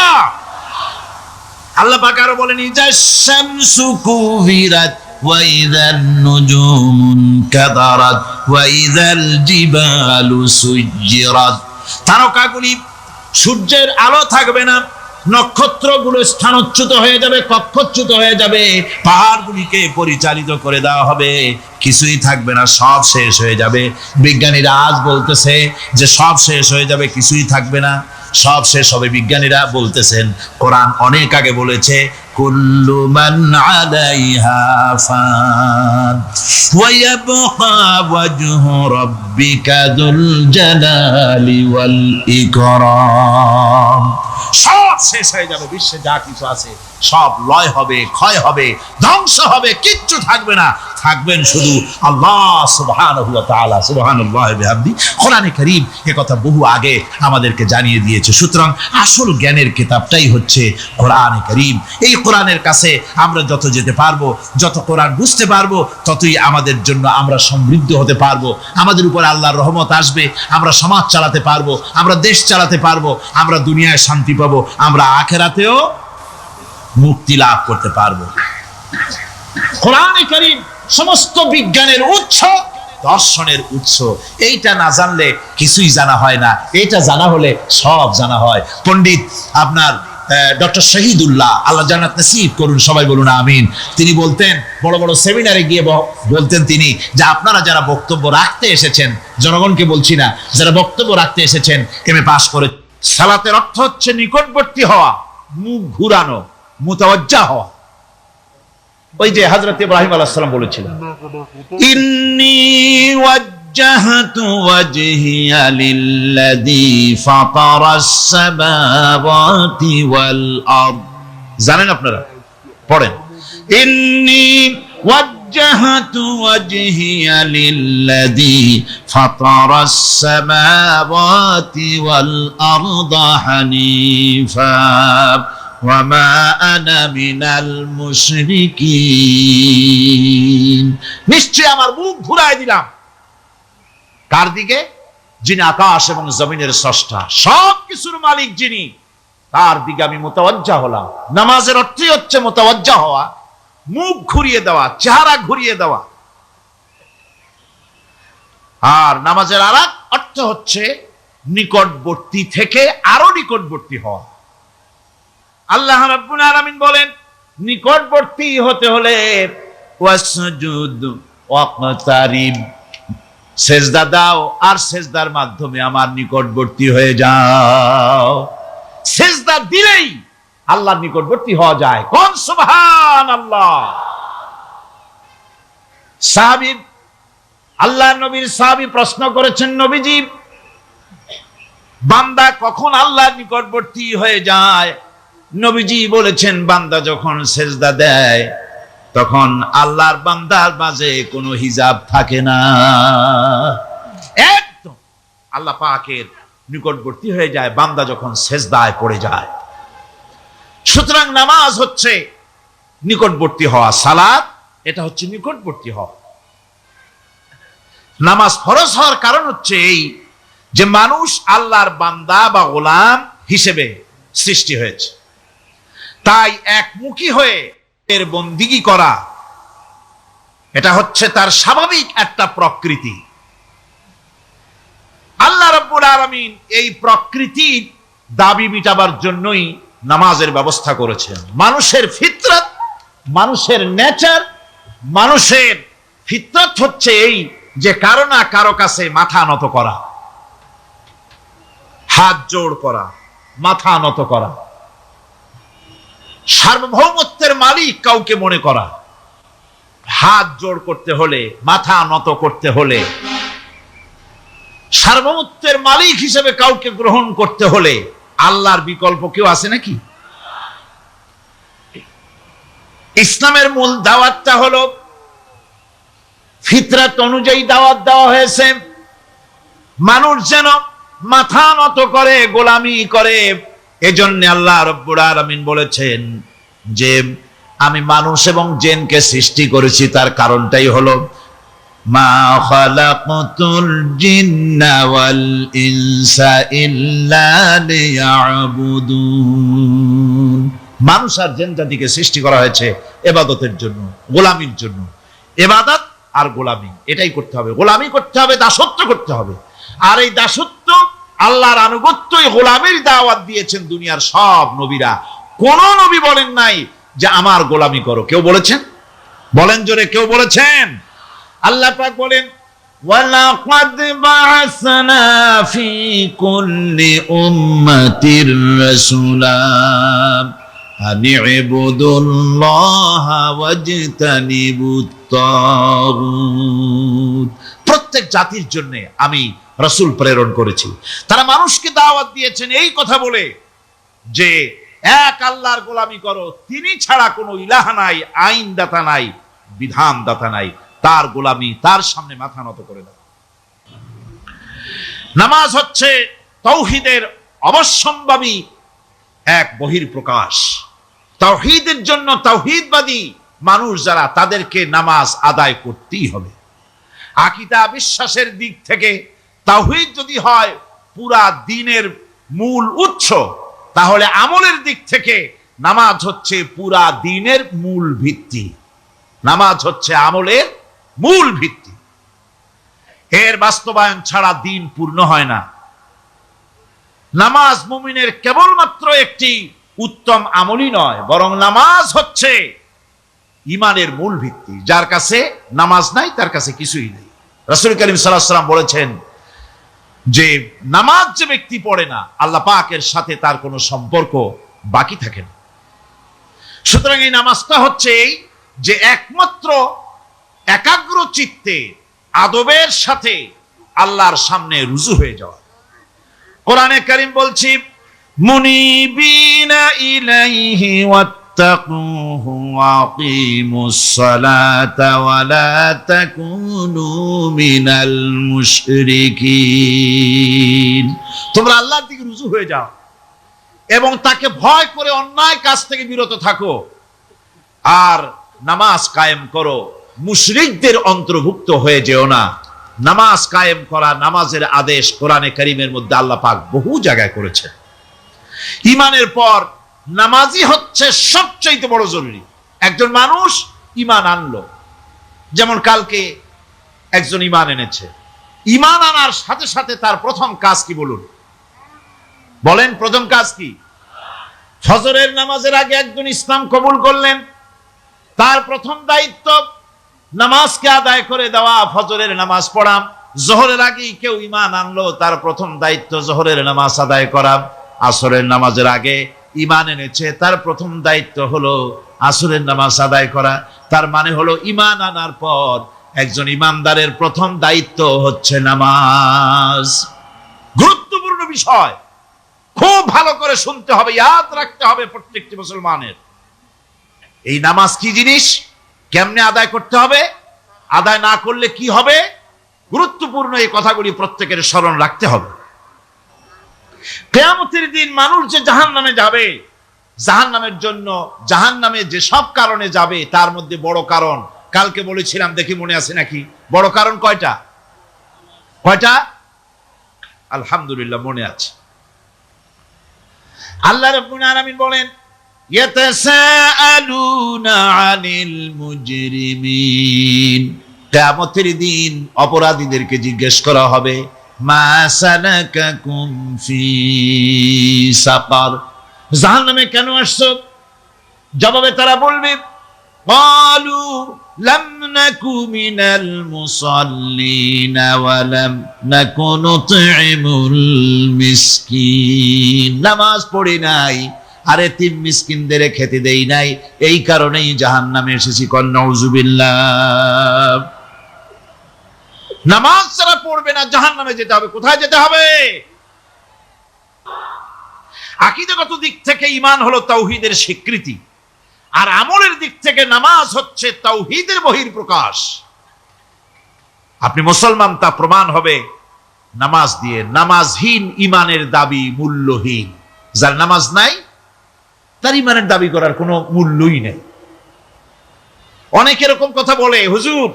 আল্লাহ পাক আরো বলেন, ইজাশ শামসু কুবিরাত وَإِذَا النُّجُومُ انكَدَرَتْ وَإِذَا الْجِبَالُ سُيِّرَتْ। তারকাগুলি, সূর্যের আলো থাকবে না, নক্ষত্রগুলো স্থানচ্যুত হয়ে যাবে, কক্ষচ্যুত হয়ে যাবে, পাহাড়গুলিকে পরিচালিত করে দেওয়া হবে, কিছুই থাকবে না, সব শেষ হয়ে যাবে। বিজ্ঞানীরা আজ বলতেছে যে সব শেষ হয়ে যাবে, কিছুই থাকবে না, সব শেষ হবে। বিজ্ঞানীরা বলতেছেন, কোরআন অনেক আগে বলেছে, কুল্লু মান আলাইহা ফান ওয়া ইয়াবকা ওয়াজহু রাব্বিকা যুল জালালি ওয়াল ইকরাম। সব শেষ হয়ে যাবে, বিশ্বে যা কিছু আছে সব লয় হবে, ক্ষয় হবে, ধ্বংস হবে, কিচ্ছু থাকবে না, থাকবেন শুধু আল্লাহ সুবহানাহু ওয়া তাআলা। সুবহানাল্লাহি ওয়া বিহামদি। কোরআনে কারীম এ কথা বহু আগে আমাদেরকে জানিয়ে দিয়েছে। সুতরাং আসল জ্ঞানের কিতাবটাই হচ্ছে কোরআনে কারীম। এই কোরআনের কাছে আমরা যত যেতে পারবো, যত কোরআন বুঝতে পারবো, ততই আমাদের জন্য আমরা সমৃদ্ধ হতে পারবো, আমাদের উপর আল্লাহর রহমত আসবে, আমরা সমাজ চালাতে পারবো, আমরা দেশ চালাতে পারবো, আমরা দুনিয়ায় শান্তি পাবো, আমরা আখিরাতেও মুক্তি লাভ করতে পারবো। কোরআনে কারীম সমস্ত বিজ্ঞানের উৎস, দর্শনের উৎস। এইটা না জানলে কিছুই জানা হয় না, এটা জানা হলে সব জানা হয়। পণ্ডিত আপনার ডক্টর শহীদুল্লাহ, আল্লাহ জান্নাত নসিব করুন, সবাই বলুন আমিন। তিনি বলতেন, বড় বড় সেমিনারে গিয়ে বলতেন তিনি, যে আপনারা যারা বক্তব্য রাখতে এসেছেন, জনগণকে বলছি না, যারা বক্তব্য রাখতে এসেছেন এমএ পাস করে, সালাতের অর্থ হচ্ছে নিকটবর্তী হওয়া, মুখ ঘুরানো, মুতাওয়াজ্জা হওয়া। ওই যে হযরত ইব্রাহিম আলাইহিস সালাম বলেছিলেন, ইন্নী ওয়াজ্জাহতু ওয়াজহিয়া লিল্লাযী ফাতারাস সামাওয়াতি ওয়াল আরদ। জানেন আপনারা? পড়েন, ইন্নী ওয়াজ্জাহতু ওয়াজহিয়া লিল্লাযী ফাতারাস সামাওয়াতি ওয়াল আরদ হানিফা ওয়ামা আনা মিনাল মুশরিকিন। নিশ্চয় আমার মুখ ঘুরাই দিলাম কার দিকে? যিনি আকাশ এবং জমিনের স্রষ্টা, সব কিছুর মালিক যিনি, তার দিকে আমি মুতাওয়াজ্জা হলাম। নামাজের অর্থই হচ্ছে মুতাওয়াজ্জা হওয়া, মুখ ঘুরিয়ে দেওয়া, চেহারা ঘুরিয়ে দেওয়া। আর নামাজের আরেক অর্থ হচ্ছে নিকটবর্তী থেকে আরো নিকটবর্তী হওয়া। আল্লাহ রাব্বুল আলামিন বলেন নিকটবর্তী হতে হলে ওয়াসজুদ ওয়াকতারিব, সেজদা দাও আর সেজদার মাধ্যমে আমার নিকটবর্তী হয়ে যাও। সেজদা দিলেই আল্লাহর নিকটবর্তী হওয়া যায়। কোন সুবহানাল্লাহ। সাহাবী, আল্লাহ নবীর সাহাবী প্রশ্ন করেছেন, নবীজি বান্দা কখন আল্লাহর নিকটবর্তী হয়ে যায়? নবীজি বলেছেন বান্দা যখন সেজদা দেয় তখন আল্লাহর বান্দার মাঝে কোনো হিজাব থাকে না, একদম আল্লাহ পাকের নিকটবর্তী হয়ে যায় বান্দা যখন সেজদায় পড়ে যায়। সুতরাং নামাজ হচ্ছে নিকটবর্তী হওয়া, সালাত এটা হচ্ছে নিকটবর্তী হওয়া। নামাজ ফরজ হওয়ার কারণ হচ্ছে এই যে মানুষ আল্লাহর বান্দা বা গোলাম হিসেবে সৃষ্টি হয়েছে, তাই একমুখী হয়ে এর বন্দিগি করা এটা হচ্ছে তার স্বাভাবিক একটা প্রকৃতি। আল্লাহ রাব্বুল আলামিন এই প্রকৃতির দাবি মিটাবার জন্যই নামাজের ব্যবস্থা করেছেন। মানুষের ফিতরত, মানুষের নেচার, মানুষের ফিতরত হচ্ছে এই যে কারো না কারো কাছে মাথা নত করা, হাত জোড় করা, মাথা নত করা, সার্বভৌমত্বের মালিক কাউকে মনে করা। হাত জোড় করতে হলে, মাথা নত করতে হলে, সার্বভৌমত্বের মালিক হিসেবে কাউকে গ্রহণ করতে হলে আল্লাহর বিকল্প কেউ আছে নাকি? ইসলামের মূল দাওয়াতটা হলো ফিতরাত অনুযায়ী দাওয়াত দেওয়া হয়েছে, মানুষ যেন মাথা নত করে, গোলামি করে। এজন্য আল্লাহ রাব্বুল আলামিন বলেছেন যে আমি মানুষ এবং জিনকে সৃষ্টি করেছি, তার কারণটাই হলো মা খালাকতুল জিন্না ওয়াল ইনসা ইল্লা লিয়াবুদুন। মানুষ আর জিন জাতিকে সৃষ্টি করা হয়েছে ইবাদতের জন্য, গোলামির জন্য। ইবাদত আর গোলামি এটাই করতে হবে, গোলামি করতে হবে, দাসত্ব করতে হবে। আর এই দাসত্ব আল্লাহর আনুগত্যই গোলামির দাওয়াত দিয়েছেন দুনিয়ার সব নবীরা। কোন নবী বলেন নাই যে আমার গোলামি করো। কেউ বলেছেন? বলেন জোরে, কেউ বলেছেন? আল্লাহ পাক বলেন ওয়ালাকাদ বা'আসনা ফি কুল্লি উম্মাতির রাসূলা আন ইবুদুল্লাহা ওয়াজতানিবুত তাগুত। প্রত্যেক জাতির জন্য আমি রাসূল প্রেরণ করেছি, তারা মানুষকে দাওয়াত দিয়েছেন এই কথা বলে যে এক আল্লাহর গোলামি করো, তিনি ছাড়া কোনো ইলাহ নাই, আইনদাতা নাই, বিধানদাতা নাই, তার গোলামি, তার সামনে মাথা নত করে দাও। নামাজ হচ্ছে তাওহীদের অবশ্যম্ভাবী এক বহির্প্রকাশ। তাওহীদের জন্য তাওহীদবাদী মানুষ যারা, তাদেরকে নামাজ আদায় করতেই হবে। আকীদা বিশ্বাসের দিক থেকে তাওহীদ যদি হয় পুরা দ্বীনের মূল উৎস, তাহলে আমলের দিক থেকে নামাজ হচ্ছে পুরা দ্বীনের মূল ভিত্তি। নামাজ হচ্ছে আমলের মূল ভিত্তি, এর বাস্তবায়ন ছাড়া দ্বীন পূর্ণ হয় না। নামাজ মুমিনের কেবলমাত্র একটি উত্তম আমলই নয়, বরং নামাজ হচ্ছে ঈমানের মূল ভিত্তি। যার কাছে নামাজ নাই তার কাছে কিছুই নেই। রাসূল করিম সাল্লাল্লাহু আলাইহি ওয়াসাল্লাম বলেছেন যে নামাজ যে ব্যক্তি পড়ে না, আল্লাহ পাকের সাথে তার কোনো সম্পর্ক বাকি থাকে না। সুতরাং এই নামাজটা হচ্ছে এই যে একমাত্র একাগ্র চিত্তে আদবের সাথে আল্লাহর সামনে রুজু হয়ে যাওয়া। কোরআনে কারীম বলছি মুনিবিনা ইলাইহি ওয়াত্তাকুহু ওয়াকিমুস সালাতা ওয়া লা তাকুনু মিনাল মুশরিকিন। তোমরা আল্লাহর দিকে রুজু হয়ে যাও এবং তাকে ভয় করে অন্যায় কাজ থেকে বিরত থাকো, আর নামাজ কায়েম করো, মুশরিকদের অন্তর্ভুক্ত হয়ে যেও না। নামাজ কায়েম করা, নামাজের আদেশ কোরআনে কারীমের মধ্যে আল্লাহ পাক বহু জায়গায় করেছেন। ঈমানের পর নামাজই হচ্ছে সবচেয়ে বড় জরুরি। একজন মানুষ ঈমান আনলো, যেমন কালকে একজন ঈমান এনেছে, ঈমান আনার সাথে সাথে তার প্রথম কাজ কি বলুন? বলেন প্রথম কাজ কি? ফজরের নামাজের আগে একজন ইসলাম কবুল করলেন, তার প্রথম দায়িত্ব নামাজকে আদায় করে দেওয়া, ফজরের নামাজ পড়া। জোহরের আগেই কেউ ঈমান আনলো, তার প্রথম দায়িত্ব জোহরের নামাজ আদায় করা। আসরের নামাজের আগে ঈমান এনেছে, তার প্রথম দায়িত্ব হলো আসরের নামাজ আদায় করা। তার মানে হলো ঈমান আনার পর একজন ঈমানদারের প্রথম দায়িত্ব হচ্ছে নামাজ। গুরুত্বপূর্ণ বিষয়, খুব ভালো করে শুনতে হবে, ইয়াদ রাখতে হবে প্রত্যেকটি মুসলমানের। এই নামাজ কি জিনিস, কেমনে আদায় করতে হবে, আদায় না করলে কি হবে, গুরুত্বপূর্ণ এই কথাগুলি প্রত্যেকের স্মরণ রাখতে হবে। কিয়ামতের দিন মানুষ যে জাহান্নামে যাবে, জাহান্নামের জন্য, জাহান্নামে যে সব কারণে যাবে তার মধ্যে বড় কারণ কালকে বলেছিলাম, দেখি মনে আছে নাকি? বড় কারণ কয়টা? কয়টা? আলহামদুলিল্লাহ মনে আছে। আল্লাহ রাব্বুল আলামিন বলেন, ইয়াতাসাআলুনা আনিল মুজরিমিন, কিয়ামতের দিন অপরাধীদেরকে জিজ্ঞেস করা হবে, মা সালাকাকুম ফি সাকার, জাহান্নামে কেন আসছো? জবাবে তারা বলবে, ক্বালু লাম নাকু মিনাল মুসাল্লিন ওয়া লাম নাকু নুতঈমুল মিসকিন, নামাজ পড়ি নাই আর এতিম মিসকিনদের খেতে দেই নাই, এই কারণেই জাহান্নামে এসেছি। কল নাউযুবিল্লাহ। নামাজ যারা পড়বে না জাহান্নামে যেতে হবে। কোথায় যেতে হবে? আকীদাগত দিক থেকে ঈমান হলো তাওহীদের স্বীকৃতি, আর আমলের দিক থেকে নামাজ হচ্ছে তাওহীদের বহিঃপ্রকাশ। আপনি মুসলমান তা প্রমাণ হবে নামাজ দিয়ে। নামাজহীন ঈমানের দাবি মূল্যহীন। যার নামাজ নাই তার ঈমানের দাবি করার কোনো মূল্যই নেই। অনেক এরকম কথা বলে, হুজুর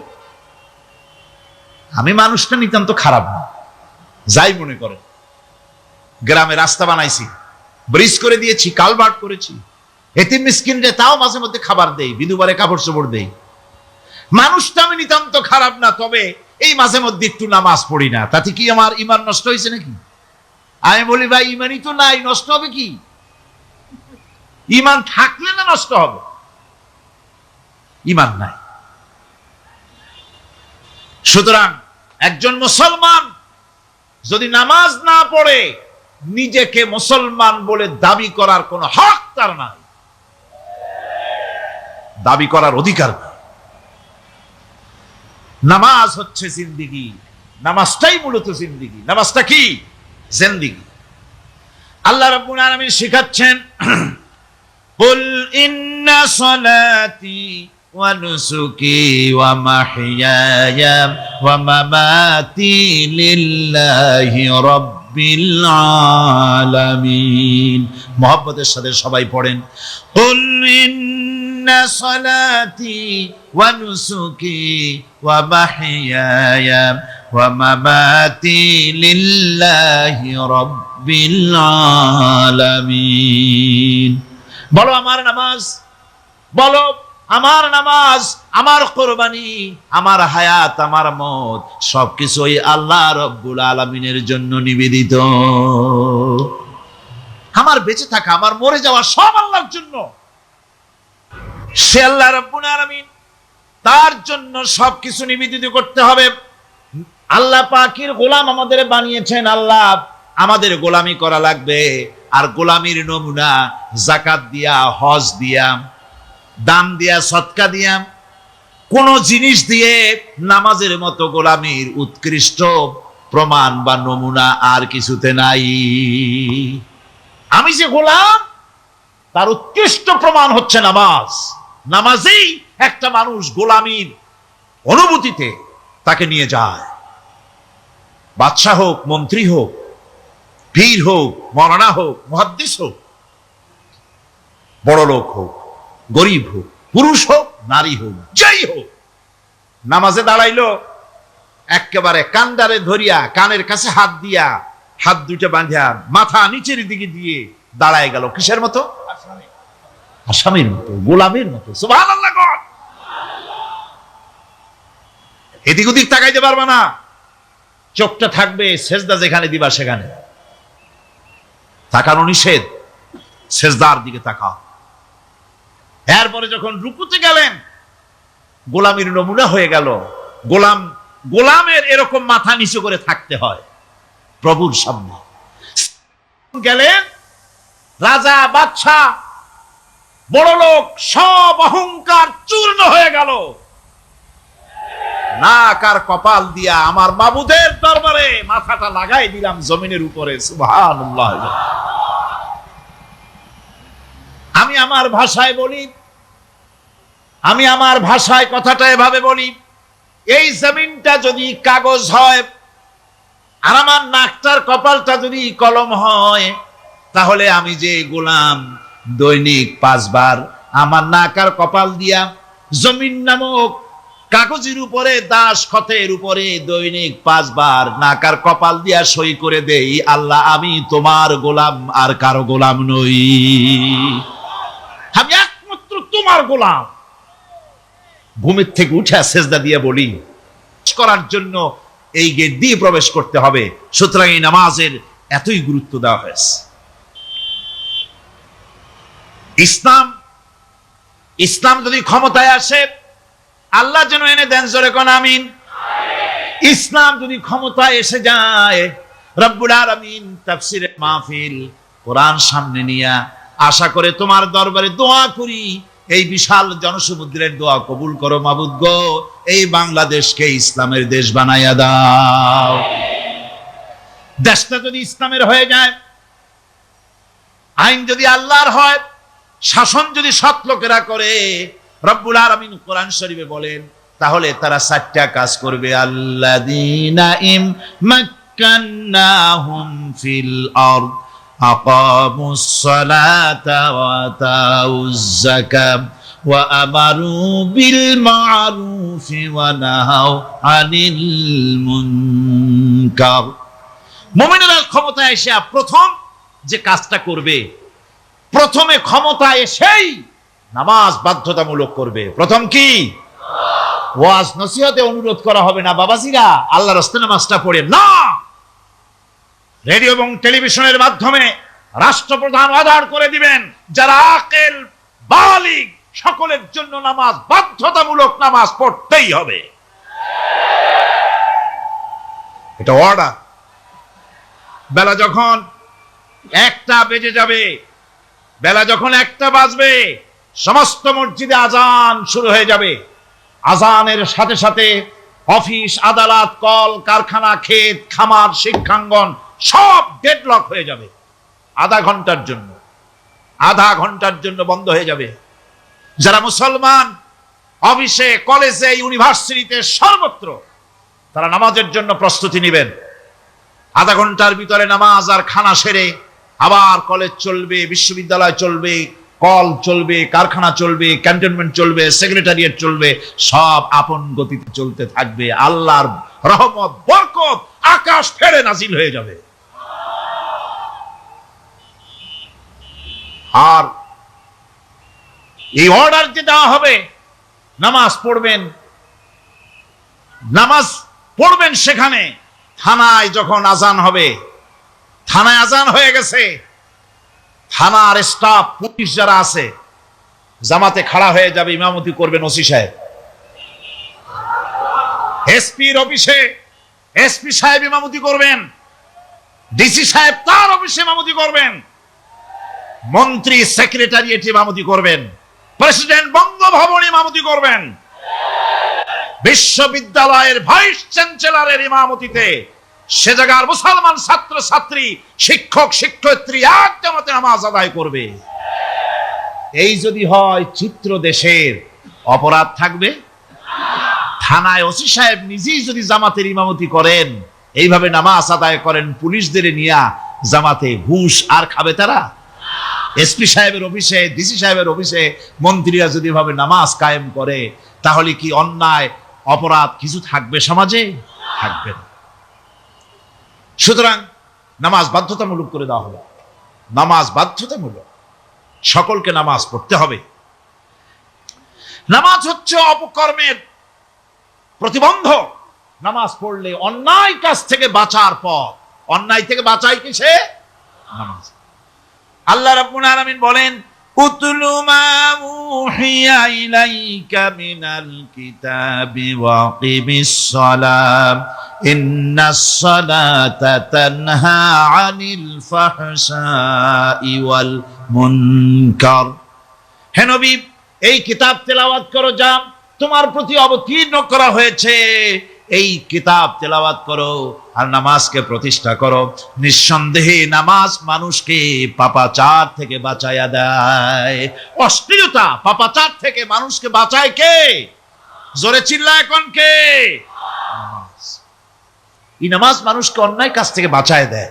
আমি মানুষটা নিতান্ত খারাপ না, যাই মনে করে, গ্রামে রাস্তা বানাইছি, ব্রিজ করে দিয়েছি, কালভার্ট করেছি, এতিম মিসকিনরে তাও মাঝে মধ্যে খাবার দেই, বিধবারে কাপড় চোপড় দেই, মানুষটা আমি নিতান্ত খারাপ না, তবে এই মাঝে মধ্যে একটু নামাজ পড়ি না, তাতে কি আমার ঈমান নষ্ট হয়েছে নাকি? আমি বলি, ভাই ঈমানই তো নাই, নষ্ট হবে কি? ঈমান থাকলে না নষ্ট হবে? ঈমান নাই। সুতরাং একজন মুসলমান যদি নামাজ না পড়ে, নিজেকে মুসলমান বলে দাবি করার কোন হক তার নাই, দাবি করার অধিকার নাই। নামাজ হচ্ছে জিন্দেগি, নামাজটাই মূলত জিন্দেগি। নামাজটা কি? জিন্দেগি। আল্লাহ রাব্বুল আলামিন শিখাচ্ছেন, কুল ইন্না সালাতি ওয়া নুসুকি ওয়া মাহইয়ায়া ওয়া মামাতি লিল্লাহি রাব্বিল আলামিন। মুহাব্বতের সাথে সবাই পড়েন, কুল ইন্না সালাতি ওয়া নুসুকি ওয়া মাহইয়ায়া ওয়া মামাতি লিল্লাহি রাব্বিল আলামিন। বলো আমার নামাজ, বলো আমার নামাজ, আমার কোরবানি, আমার হায়াত, আমার মত সবকিছুই আল্লাহ রব্বুল আলামিনের জন্য নিবেদিত। আমার বেঁচে থাকা, আমার মরে যাওয়া সব আল্লাহর জন্য। সে আল্লাহ রব্বুল আলামিন, তার জন্য সবকিছু নিবেদিত করতে হবে। আল্লাহ পাকের গোলাম আমাদের বানিয়েছেন, আল্লাহ আমাদের গোলামি করা লাগবে। আর গোলামির নমুনা যাকাত দিয়া, হজ দিয়া, দান দিয়া, সদকা দিয়া, কোন জিনিস দিয়ে নামাজের মতো গোলামির উৎকৃষ্ট প্রমাণ বা নমুনা আর কিছুতে নাই। আমি যে গোলাম তার উৎকৃষ্ট প্রমাণ হচ্ছে নামাজ। নামাজেই একটা মানুষ গোলামির অনুভূতিতে তাকে নিয়ে যায়। বাদশাহ হোক, মন্ত্রী হোক, পীর হোক, মৌলানা হোক, মুহাদ্দিস হোক, বড় লোক হোক, গরিব হোক, পুরুষ হোক, নারী হোক, যাই হোক, নামাজে দাঁড়াইলো, একেবারে কান্ডারে ধরিয়া, কানের কাছে হাত দিয়া, হাত দুইটা বাঁধিয়া মাথা নিচের দিকে দিয়ে দাঁড়ায় গেল। কিসের মতো? আসামির মতো, গোলামের মতো। সুবহানাল্লাহ। এদিক ওদিক তাকাইতে পারবা না, চোখটা থাকবে সেজদা যেখানে দিবা সেখানে। তাকানো নিষেধ, সেজদার দিকে তাকাও। এরপরে যখন রুকুতে গেলেন, গোলামের নমুনা হয়ে গেল। গোলামের এরকম মাথা নিচু করে থাকতে হয় প্রভুর সামনে। গেলেন রাজা, বাদশাহ, বড় লোক, সব অহংকার চূর্ণ হয়ে গেল। নাক আর কপাল দিয়া আমার মাবুদের দরবারে মাথাটা লাগাই দিলাম জমিনের উপরে। সুবহানাল্লাহ। আমি আমার ভাষায় বলি, আমি আমার ভাষায় কথাটা এভাবে বলি, এই জমিনটা যদি কাগজ হয় আর আমার নাকটার কপালটা যদি কলম হয়, তাহলে আমি যে গোলাম দৈনিক 5 বার আমার নাক আর কপাল দিয়া জমিন নামক কাগজের উপরে, দাস খতের উপরে দৈনিক 5 বার নাক আর কপাল দিয়া সই করে দেই, আল্লাহ আমি তোমার গোলাম আর কারো গোলাম নই, আমি একমাত্র তোমার গোলাম। ঘুমের থেকে উঠে সেজদা দিয়ে বলি, করার জন্য এই গেট দিয়ে প্রবেশ করতে হবে। সুতরাং এই নামাজের এতই গুরুত্ব দেওয়া হয়েছে। ইসলাম যদি ক্ষমতায় আসে, আল্লাহ যেন এনে দেন, জোরে কোন আমিন। ইসলাম যদি ক্ষমতায় এসে যায়, রব্বুল আলামিন তাফসীরে মাহফিল, কোরআন সামনে নিয়া আশা করে তোমার দরবারে দোয়া করি, এই বিশাল জনসমুদ্রের দোয়া কবুল করো মাবুদ গো, এই বাংলাদেশকে ইসলামের দেশ বানাইয়া দাও। দেশটা যদি ইসলামের হয়ে যায়, আইন যদি আল্লাহর হয়, শাসন যদি সৎ লোকেরা করে, রব্বুল আলামিন কোরআন শরীফে বলেন, তাহলে তারা 4টা কাজ করবে। আল্লাযীনা মাক্কান্নাহুম ফিল আরদ আকামুস সালাতা ওয়া আতাউজ যাকাত ওয়া আমারু বিল মা'রুফি ওয়া নাহাউ আনিল মুনকার। মুমিনেরা ক্ষমতায় এসে প্রথম যে কাজটা করবে, প্রথমে ক্ষমতায় এসেই নামাজ বাধ্যতামূলক করবে। প্রথম কি? ওয়াজ নসিহতে অনুরোধ করা হবে না, বাবাজিরা আল্লাহর রাস্তায় নামাজটা পড়ে না। রেডিও এবং টেলিভিশনের মাধ্যমে রাষ্ট্রপ্রধান অর্ডার করে দিবেন, যারা আকেল বালিগ সকলের জন্য নামাজ বাধ্যতামূলক, নামাজ পড়তেই হবে, এটা অর্ডার। বেলা যখন 1টা বেজে যাবে, বেলা যখন 1টা বাজবে, সমস্ত মসজিদে আজান শুরু হয়ে যাবে। আজানের সাথে সাথে অফিস, আদালত, কল কারখানা, ক্ষেত খামার, শিক্ষাঙ্গন সব ডেডলক হয়ে যাবে। আধা ঘন্টার জন্য বন্ধ হয়ে যাবে। যারা মুসলমান অফিসে, কলেজে, ইউনিভার্সিটিতে, সর্বত্র তারা নামাজের জন্য প্রস্তুতি নেবেন। আধা ঘন্টার ভিতরে নামাজ আর খানা সেরে আবার কলেজ চলবে, বিশ্ববিদ্যালয় চলবে, কল চলবে, কারখানা চলবে, ক্যান্টনমেন্ট চলবে, সেক্রেটারিয়েট চলবে, সব আপন গতিতে চলতে থাকবে। আল্লাহর রহমত, বরকত আকাশ ফেরে নাজিল হয়ে যাবে। আর এই অর্ডার যে দেওয়া হবে, নামাজ পড়বেন সেখানে। থানায় যখন আজান হবে, থানায় আজান হয়ে গেছে, থানার স্টাফ, পুলিশ যারা আছে, জামাতে খাড়া হয়ে যাবে, ইমামতি করবেন ওসি সাহেব। এসপির অফিসে এসপি সাহেব ইমামতি করবেন, ডিসি সাহেব তার অফিসে ইমামতি করবেন, মন্ত্রী সেক্রেটারিয়েট ইমামতি করবেন, প্রেসিডেন্ট বঙ্গভবন ইমামতি করবেন, বিশ্ববিদ্যালয়ের ভাইস চ্যান্সেলরের ইমামতিতে সে জায়গার মুসলমান ছাত্র ছাত্রী, শিক্ষক শিক্ষয়িত্রী এক জামাতে নামাজ আদায় করবে। এই যদি হয় চিত্র দেশের, অপরাধ থাকবে? থানায় ওসি সাহেব নিজেই যদি জামাতের ইমামতি করেন, এইভাবে নামাজ আদায় করেন পুলিশদের নিয়ে জামাতে, ঘুষ আর খাবে তারা? এসপি সাহেবের অফিসে, ডিসি সাহেবের অফিসে মন্ত্রীরা যদি ভাবে নামাজ কায়েম করে, তাহলে কি অন্যায় অপরাধ কিছু থাকবে সমাজে? থাকবে না। সুতরাং নামাজ বাধ্যতামূলক করে দেওয়া হবে। নামাজ বাধ্যতামূলক, সকলকে নামাজ পড়তে হবে। নামাজ হচ্ছে অপকর্মের প্রতিবন্ধক। নামাজ পড়লে অন্যায় কাজ থেকে বাঁচার পথ। অন্যায় থেকে বাঁচাই কিসে? নামাজ। আল্লাহ রাব্বুল আলামিন বলেন, উতলু মা উহিয়া ইলাইকা মিনাল কিতাবি ওয়া আকিমিস সালাম ইন্নাস সালাতা তানহা আনিল ফাহশাই ওয়াল মুনকার। হে নবী, এই কিতাব তেলাওয়াত করো যা তোমার প্রতি অবতীর্ণ করা হয়েছে, এই কিতাব তেলাওয়াত করো আর নামাজকে প্রতিষ্ঠা করো। নিঃসন্দেহে নামাজ মানুষকে পাপাচার থেকে বাঁচায়া দেয়। অশ্লীলতা পাপাচার থেকে মানুষকে বাঁচায় কে? জোরে চিল্লায় এখন কে? নামাজ। এই নামাজ মানুষকে অন্যায় কাজ থেকে বাঁচায় দেয়।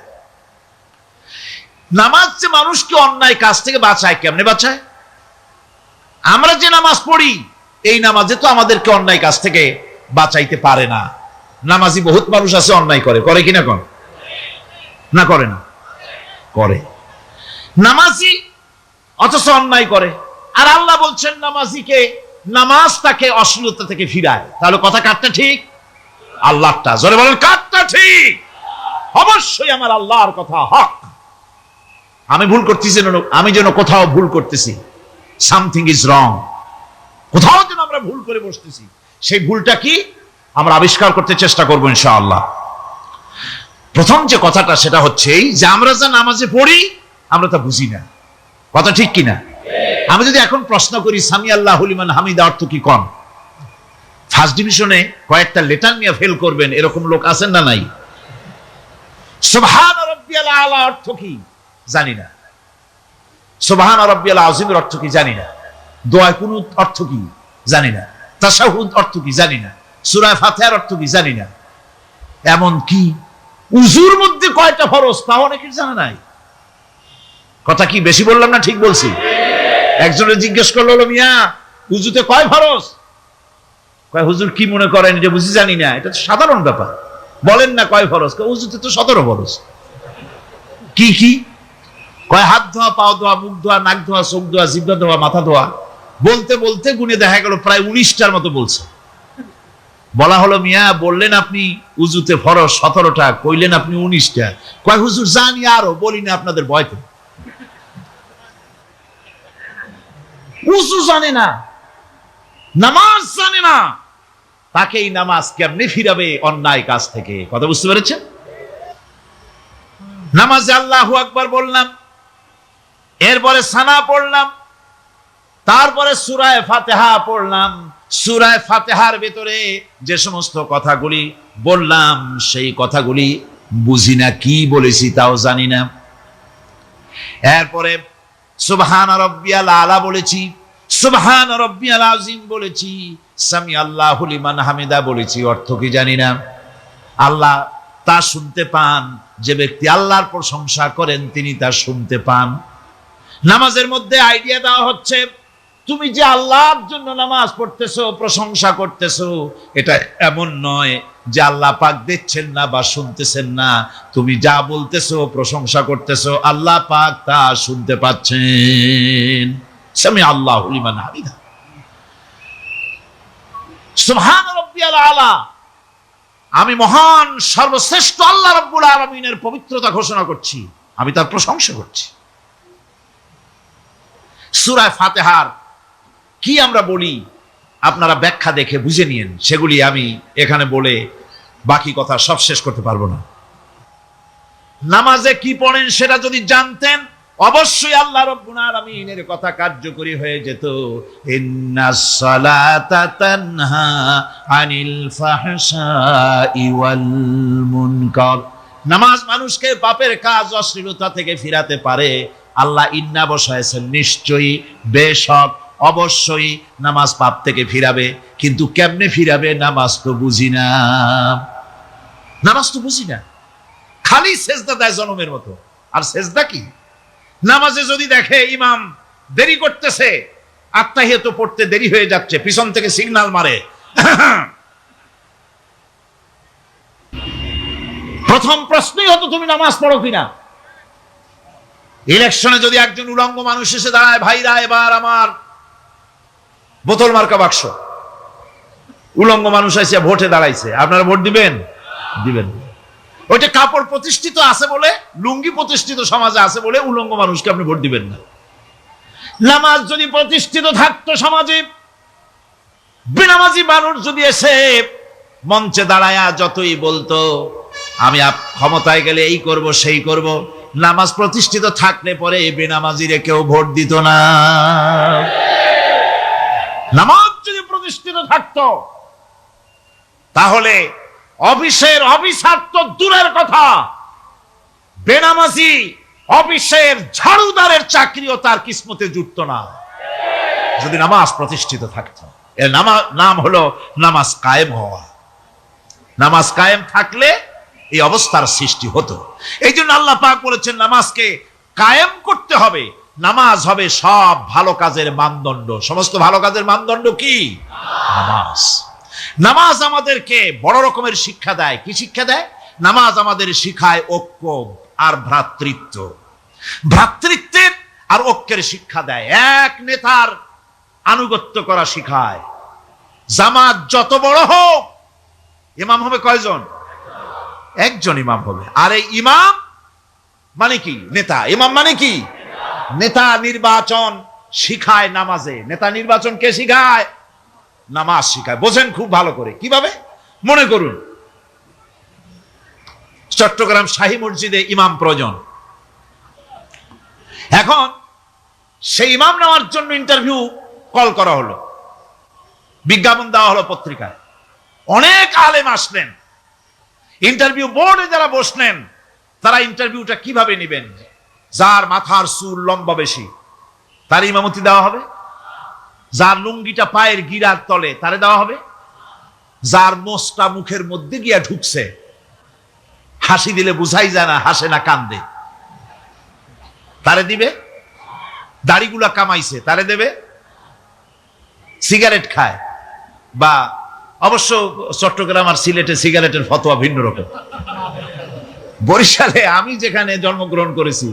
নামাজ যে মানুষকে অন্যায় কাজ থেকে বাঁচায়, কেমনে বাঁচায়? আমরা যে নামাজ পড়ি, এই নামাজে তো আমাদেরকে অন্যায় কাজ থেকে বাঁচাইতে পারে না। নামাজি বহুত মানুষ আছে অন্যায় করে, করে কিনা কোন না করে না? করে। নামাজি অথচ অন্যায় করে। আর আল্লাহ বলছেন নামাজিকে, নামাজ তাকে অশ্লীলতা থেকে ফিরায়। তাহলে কথা কাটটা ঠিক? আল্লাহটা জোরে বলেন, কাটটা ঠিক? অবশ্যই আমার আল্লাহর কথা হক। আমি ভুল করতেছি, আমি যেন কোথাও ভুল করতেছি, সামথিং ইজ রং, কোথাও যেন আমরা ভুল করে বসতেছি, সেই ভুলটা কি আমরা আবিষ্কার করতে চেষ্টা করবো ইনশাআল্লাহ। প্রথম যে কথাটা সেটা হচ্ছে এই যে আমরা যা নামাজে পড়ি আমরা তা বুঝি না। কথা ঠিক কিনা? আমি যদি এখন প্রশ্ন করি সামি আল্লাহু লিমান হামিদা অর্থ কি কোন, ফার্স্ট ডিভিশনে কয়েকটা লেটার নিয়ে ফেল করবেন এরকম লোক আছেন না নাই? সুবহান রাব্বিয়াল আলা অর্থ কি জানি না, সুবহান রাব্বিয়াল আযীমের অর্থ কি জানি না, দোয়া কুনুত অর্থ কি জানি না, তাশাহুদ অর্থ কি জানি না, সূরা ফাতিহার অর্থ কি জানি না, এমন কি উযুর মধ্যে কয়টা ফরজ তাও অনেকের জানা নাই। কথা কি বেশি বললাম না ঠিক বলছি? একজনের জিজ্ঞেস করলো, মিয়া উযুতে কয় ফরজ? কয় হুজুর কি মনে করেন যে বুঝি জানি না? এটা তো সাধারণ ব্যাপার, বলেন না কয় ফরজ? কয় উযুতে তো 17 ফরজ। কি কি? কয় হাত ধোয়া, পাও ধোয়া, মুখ ধোয়া, নাক ধোয়া, চোখ ধোয়া, জিহ্বা ধোয়া, মাথা ধোয়া। বলতে বলতে গুনে দেখা গেল প্রায় 19টার মতো বলছে। বলা হলো, মিয়া বললেন আপনি উযুতে ফরজ 17টা, কইলেন আপনি 19টা। কয় হুজুর জানি আরো, বলি না আপনাদের ভয়তে। উযু জানে না, নামাজ জানে না, তাকে এই নামাজ কেমনে ফিরাবে অন্যায় কাজ থেকে? কথা বুঝতে পেরেছেন? নামাজে আল্লাহু আকবার বললাম, এরপরে সানা পড়লাম, তারপরে সূরা ফাতিহা পড়লাম। সূরা ফাতিহার ভিতরে যে সমস্ত কথাগুলি বললাম সেই কথাগুলি বুঝি না, কি বলেছি তাও জানি না। এরপরে সুবহান রাব্বিয়াল আলা বলেছি, সুবহান রাব্বিয়াল আযীম বলেছি, সামি আল্লাহু লিমান হামিদা বলেছি, অর্থ কি জানি না। আল্লাহ তা শুনতে পান, যে ব্যক্তি আল্লাহর প্রশংসা করেন তিনি তা শুনতে পান। নামাজের মধ্যে আইডিয়া দেওয়া হচ্ছে, তুমি যে আল্লাহর জন্য নামাজ পড়তেছো, প্রশংসা করতেছো, এটা এমন নয় যে আল্লাহ পাক দেখছেন না বা শুনতেছেন না। তুমি যা বলতেছো, প্রশংসা করতেছো, আল্লাহ পাক তা শুনতে পাচ্ছেন। সামি আল্লাহু লিমান হামিদা। সুবহান রাব্বিয়াল আলা, আমি মহান সর্বশ্রেষ্ঠ আল্লাহ রাব্বুল আলামিনের পবিত্রতা ঘোষণা করছি, আমি তার প্রশংসা করছি। সূরা ফাতিহার কি আমরা বলি আপনারা ব্যাখ্যা দেখে বুঝে নিন, সেগুলি আমি এখানে বলে বাকি কথা সব শেষ করতে পারবো না। নামাজে কি পড়েন সেটা যদি জানতেন, অবশ্যই আল্লাহ রাব্বুল আলামিনের কথা কার্যকরী হয়ে যেত। ইন্নাস সালাতা তানহা আনিল ফাহশাই ওয়াল মুনকার। নামাজ মানুষকে পাপের কাজ, অশ্লীলতা থেকে ফিরাতে পারে। আল্লাহ ইন্না বসায়ছেন, নিশ্চয়ই, বেশক, অবশ্যই নামাজ পাপ থেকে ফিরাবে। কিন্তু কেমনে ফিরাবে নামাজ তো বুঝি না, নামাজ তো বুঝি না। খালি সেজদা দেয় জনমের মতো। আর সেজদা কি? নামাজে যদি দেখে ইমাম দেরি করতেছে, আত্তাহিয়াত পড়তে দেরি হয়ে যাচ্ছে, পিছন থেকে সিগন্যাল মারে, প্রথম প্রশ্নই হতো তুমি নামাজ পড়ো কিনা। ইলেকশনে যদি একজন উলঙ্গ মানুষ এসে দাঁড়ায়, ভাইরা এবার আমার বোতল মার্কা বাক্স, উলঙ্গ মানুষ এসে ভোটে দাঁড়াইছে, আপনারা ভোট দিবেন? দিবেন। ওইটা কাপড় প্রতিষ্ঠিত আছে বলে, লুঙ্গি প্রতিষ্ঠিত সমাজে আছে বলে উলঙ্গ মানুষকে আপনি ভোট দিবেন না। নামাজ যদি প্রতিষ্ঠিত থাকতো সমাজে, বেনামাজি মানুষ যদি এসে মঞ্চে দাঁড়ায়া যতই বলতো আমি ক্ষমতায় গেলে এই করব সেই করব, নামাজ প্রতিষ্ঠিত থাকলে পরে বেনামাজিরে কেউ ভোট দিত না। নামাজ যদি প্রতিষ্ঠিত থাকতো তাহলে অফিসের অফিসার তো দূরের কথা, বেনামাজি অফিসের ঝাড়ুদারের চাকরিও তার কিসমতে জুটত না যদি নামাজ প্রতিষ্ঠিত থাকতো। এর নাম হলো নামাজ কায়েম হওয়া। নামাজ কায়েম থাকলে এই অবস্থার সৃষ্টি হতো। এই জন্য আল্লাহ পাক বলেছেন নামাজকে কায়েম করতে হবে। নামাজ হবে সব ভালো কাজের মানদণ্ড। সমস্ত ভালো কাজের মানদণ্ড কি? নামাজ। নামাজ আমাদেরকে বড় রকমের শিক্ষা দেয়। কি শিক্ষা দেয়? নামাজ আমাদের শিখায় ঐক্য আর ভ্রাতৃত্ব। ভ্রাতৃত্বের আর ঐক্যের শিক্ষা দেয়। এক নেতার আনুগত্য করা শিখায়। জামাত যত বড় হোক, ইমাম হবে কয়জন? একজন ইমাম হবে। আর এই ইমাম মানে কি? নেতা। ইমাম মানে কি? নেতা নির্বাচন শিখায় নামাজে। নেতা নির্বাচন কে শিখায়? নামাজ শিখায়। বোঝেন খুব ভালো করে। কিভাবে? মনে করুন চট্টগ্রাম শাহী মসজিদে ইমাম প্রয়োজন। এখন সেই ইমাম নেওয়ার জন্য ইন্টারভিউ কল করা হলো, বিজ্ঞাপন দেওয়া হলো পত্রিকায়। অনেক আলেম আসলেন। ইন্টারভিউ বোর্ডে যারা বসলেন তারা ইন্টারভিউটা কিভাবে নেবেন? যার মাথার চুল লম্বা বেশি তার ইমামতি দেওয়া হবে। যার লুঙ্গিটা পায়ের গিরার তলে তারে দেওয়া হবে। যার মোষটা মুখের মধ্যে গিয়া ঢুকছে, হাসি দিলে বুঝাই যায় না হাসে না কান্দে, তারে দিবে। দাড়িগুলা কামাইছে তারে দেবে। সিগারেট খায় বা অবশ্য চট্টগ্রাম আর সিলেটে সিগারেটের ফতোয়া ভিন্ন রকম। বরিশালে আমি যেখানে জন্মগ্রহণ করেছি,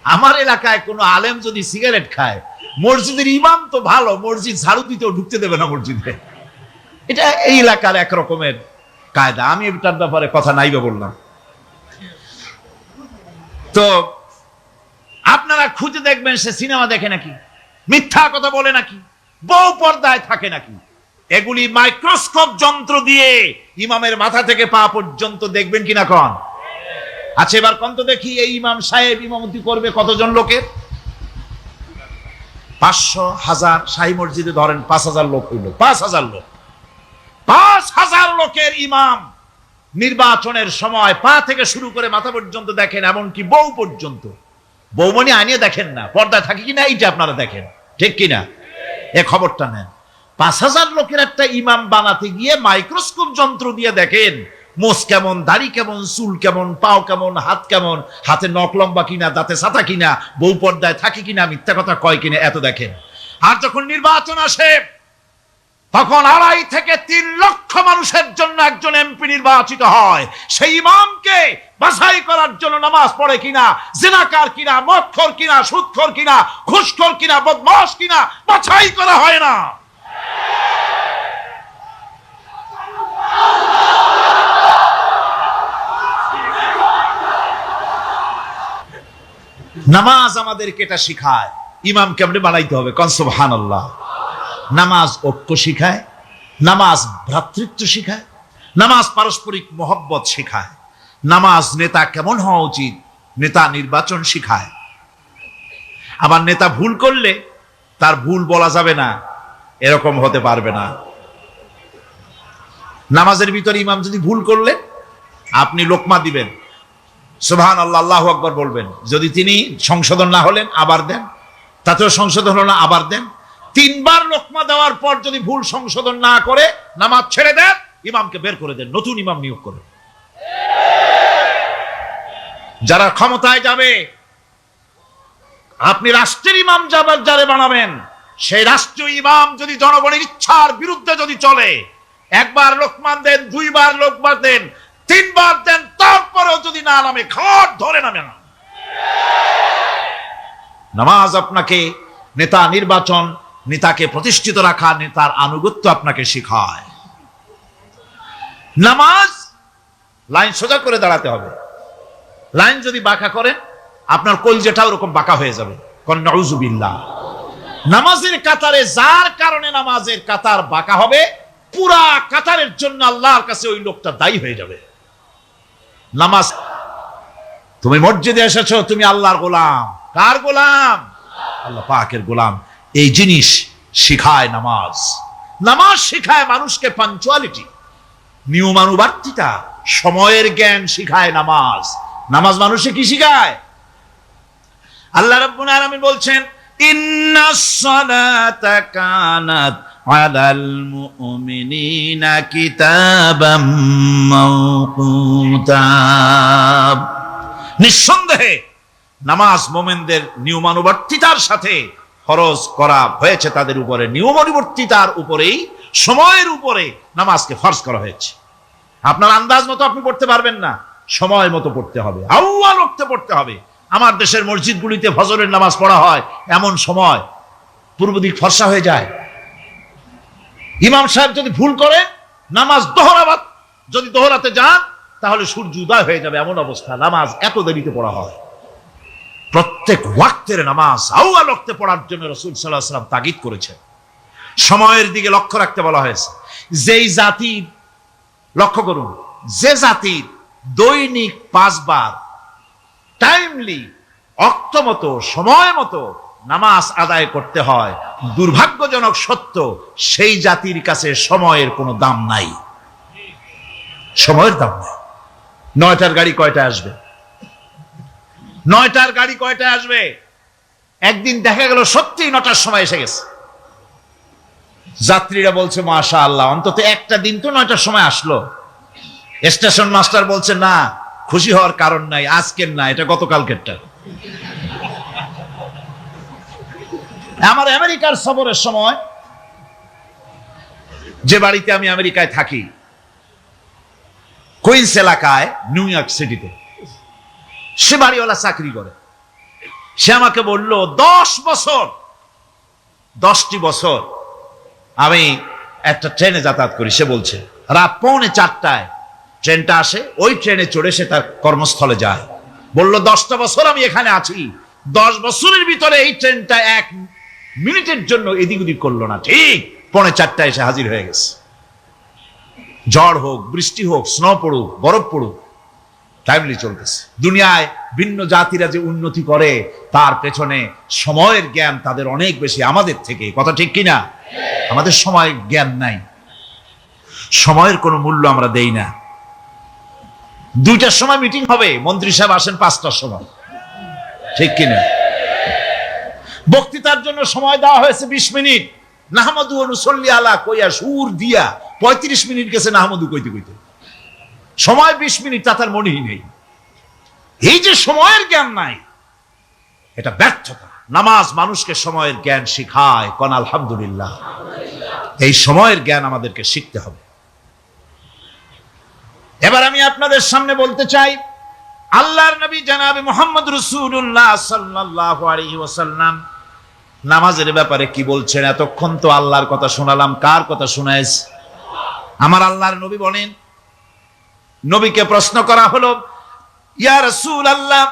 আমার এলাকায় কোনো আলেম যদি সিগারেট খায়, মসজিদের ইমাম তো ভালো, মসজিদ ঝাড়ু দিতেও ঢুকতে দেবে না মসজিদে। এটা এই এলাকার এক রকমের কায়দা। আমি এটার ব্যাপারে কথা নাইবে বললাম। তো আপনারা খুঁজে দেখবেন সে সিনেমা দেখে নাকি, মিথ্যা কথা বলে নাকি, বউ পর্দায় থাকে নাকি। এগুলি মাইক্রোস্কোপ যন্ত্র দিয়ে ইমামের মাথা থেকে পা পর্যন্ত দেখবেন কিনা কন? আচ্ছা এবার কন তো দেখি, এই ইমাম সাহেব ইমামতি করবে কতজন লোকের? 500, 1000। শাহী মসজিদে ধরেন 5000 লোক হইল। 5000 লোক, 5000 লোকের ইমাম নির্বাচনের সময় পা থেকে শুরু করে মাথা পর্যন্ত দেখেন, এমনকি বউ পর্যন্ত। বৌমনি আনিয়ে দেখেন না, পর্দায় থাকে কিনা এইটা আপনারা দেখেন, ঠিক কিনা? এ খবরটা নেন। 5000 লোকের একটা ইমাম বানাতে গিয়ে মাইক্রোস্কোপ যন্ত্র দিয়ে দেখেন মোষ কেমন, দাড়ি কেমন, চুল কেমন, পাও কেমন, হাত কেমন, হাতে নখ লম্বা কিনা, দাঁতে ছাতা কিনা, বউ পর্দায় থাকে কিনা, মিথ্যা কথা কয় কিনা, এত দেখেন। আর যখন নির্বাচন আসে তখন 2.5 থেকে 3 লক্ষ মানুষের জন্য একজন এমপি নির্বাচিত হয়। সেই ইমামকে বাছাই করার জন্য নামাজ পড়ে কিনা, জিনাকার কিনা, মদখোর কিনা, সুদখোর কিনা, ঘুষখোর কিনা, বদমাশ কিনা বাছাই করা হয় না। নামাজ আমাদেরকে এটা শিখায়। ইমাম কেমনে বানাইতে হবে, কন সুবহানাল্লাহ। নামাজ ঐক্য শিখায়, নামাজ ভ্রাতৃত্ব শিখায়, নামাজ পারস্পরিক মহব্বত শিখায়, নামাজ নেতা কেমন হওয়া উচিত, নেতা নির্বাচন শিখায়। আবার নেতা ভুল করলে তার ভুল বলা যাবে না, এরকম হতে পারবে না। নামাজের ভিতরে ইমাম যদি ভুল করলে আপনি লোকমা দিবেন, সুবহানাল্লাহ, আল্লাহু আকবার বলবেন। যদি তিনি সংশোধন না হলেন আবার দেন, তাতেও সংশোধন হলো না আবার দেন। 3 বার লোকমা দেওয়ার পর যদি ভুল সংশোধন না করে নামাজ ছেড়ে দেন, ইমামকে বের করে দেন, নতুন ইমাম নিয়োগ করে। যারা ক্ষমতায় যাবে, আপনি রাষ্ট্রের ইমাম যারে বানাবেন, সেই রাষ্ট্রীয় ইমাম যদি জনগণের ইচ্ছার বিরুদ্ধে যদি চলে, 1 বার লোকমান দেন, 2 বার লোকমান দেন, 3 বার দেন, তারপরেও যদি না নামে, ঘাট ধরে নামে না। নামাজ আপনাকে নেতা নির্বাচন, নেতাকে প্রতিষ্ঠিত রাখা, নেতার আনুগত্য আপনাকে শেখায়। নামাজ লাইন সোজা করে দাঁড়াতে হবে। লাইন যদি বাঁকা করেন আপনার কলজেটা ওরকম বাঁকা হয়ে যাবে। কোন নাউজুবিল্লাহ। নামাজের কাতারে যার কারণে নামাজের কাতার বাঁকা হবে, পুরা কাতারের জন্য আল্লাহর কাছে ওই লোকটা দায়ী হয়ে যাবে। নামাজ, তুমি মসজিদে এসেছো, তুমি আল্লাহর গোলাম। কার গোলাম? আল্লাহ পাকের গোলাম। এই জিনিস শিখায় নামাজ। নামাজ শিখায় মানুষকে পাঞ্চুয়ালিটি, নিয়মানুবর্তিতা, সময়ের জ্ঞান শিখায় নামাজ। নামাজ মানুষকে কি শিখায়? আল্লাহ রাব্বুল আলামিন বলছেন, ইন্নাস সালাতা কানাত আলাল মুমিনিনা কিতাবাম মাওকুতা। নিঃসন্দেহে নামাজ মুমিনদের নিয়মানুবর্তিতার সাথে ফরজ করা হয়েছে, তাদের উপরে নিয়মানুবর্তিতার উপরেই, সময়ের উপরে নামাজকে ফরজ করা হয়েছে। আপনার আন্দাজ মতো আপনি পড়তে পারবেন না, সময় মতো পড়তে হবে, আউয়াল ওয়াক্তে পড়তে হবে। আমার দেশের মসজিদগুলিতে ফজরের নামাজ পড়া হয় এমন সময় পূর্ব দিক ফর্সা হয়ে যায়। ইমাম সাহেব যদি ভুল করে নামাজ যদি দোহরাতে যান তাহলে সূর্য উদয় হয়ে যাবে, এমন অবস্থা। নামাজ এত দেরিতে পড়া হয়। প্রত্যেক ওয়াক্তের নামাজ আউয়াল ওয়াক্তে পড়ার জন্য রাসূল সাল্লাল্লাহু আলাইহি ওয়াসাল্লাম তাগিদ করেছেন। সময়ের দিকে লক্ষ্য রাখতে বলা হয়েছে। যেই জাতির, লক্ষ্য করুন, যে জাতির দৈনিক 5 বার টাইমলি, অক্ত মতো, সময় মতো নামাজ আদায় করতে হয়, দুর্ভাগ্যজনক সত্য, সেই জাতির কাছে সময়ের কোনো দাম নাই। সময়ের দাম নাই। 9টার গাড়ি কয়টায় আসবে? 9টার গাড়ি কয়টায় আসবে? একদিন দেখা গেল সত্যি 9টার সময় এসে গেছে। যাত্রীরা বলছে মাশাআল্লাহ, অন্তত একটা দিন তো 9টার সময় আসলো। স্টেশন মাস্টার বলছে না, খুশি হওয়ার কারণ নাই, আজকের না, এটা গতকালকেরটা। আমার আমেরিকার সফরের সময়, যে বাড়িতে আমি আমেরিকায় থাকি, কুইন্স এলাকায়, নিউ ইয়র্ক সিটিতে, সে বাড়িওয়ালা চাকরি করে। সে আমাকে বলল 10টি বছর আমি একটা ট্রেনে যাতায়াত করি। সে বলছে রাত 3:45 ট্রেনটা আসে, ওই ট্রেনে চড়ে সে তার কর্মস্থলে যায়। বলল 10টা বছর আমি এখানে আছি, 10 বছরের ভিতরে এই ট্রেনটা 1 মিনিটের জন্য এদিক ওদিক করলো না, ঠিক 3:45 এসে হাজির হয়ে গেছে। ঝড় হোক, বৃষ্টি হোক, স্নো পড়ুক, বরফ পড়ুক, টাইমলি চলতেছে। দুনিয়ায় ভিন্ন জাতিরা যে উন্নতি করে তার পেছনে সময়ের জ্ঞান তাদের অনেক বেশি আমাদের থেকে। কথা ঠিক কিনা? আমাদের সময় জ্ঞান নাই, সময়ের কোনো মূল্য আমরা দেই না। 2টার সময় মিটিং হবে, মন্ত্রী সাহেব আসেন 5টার সময়, ঠিক কিনা? বক্তৃতার জন্য সময় দেওয়া হয়েছে 20 মিনিট, নাহমাদু ওয়া নুসাল্লি আলা কইয়া সুর দিয়া 35 মিনিট গেছে নাহমাদু কইতে কইতে। সময় 20 মিনিট, তা তার মনেই নেই। এই যে সময়ের জ্ঞান নাই, এটা ব্যর্থতা। নামাজ মানুষকে সময়ের জ্ঞান শিখায়। কোন আলহামদুলিল্লাহ। এই সময়ের জ্ঞান আমাদেরকে শিখতে হবে। এবার আমি আপনাদের সামনে বলতে চাই, আল্লাহর নবী জনাবে মুহাম্মদ রাসূলুল্লাহ সাল্লাল্লাহু আলাইহি ওয়াসাল্লাম নামাজের ব্যাপারে কি বলছেন। এতক্ষণ তো আল্লাহর কথা শোনালাম, কার কথা শোনাইছে? আমার আল্লাহর নবী বলেন, নবীকে প্রশ্ন করা হলো, ইয়া রাসূলুল্লাহ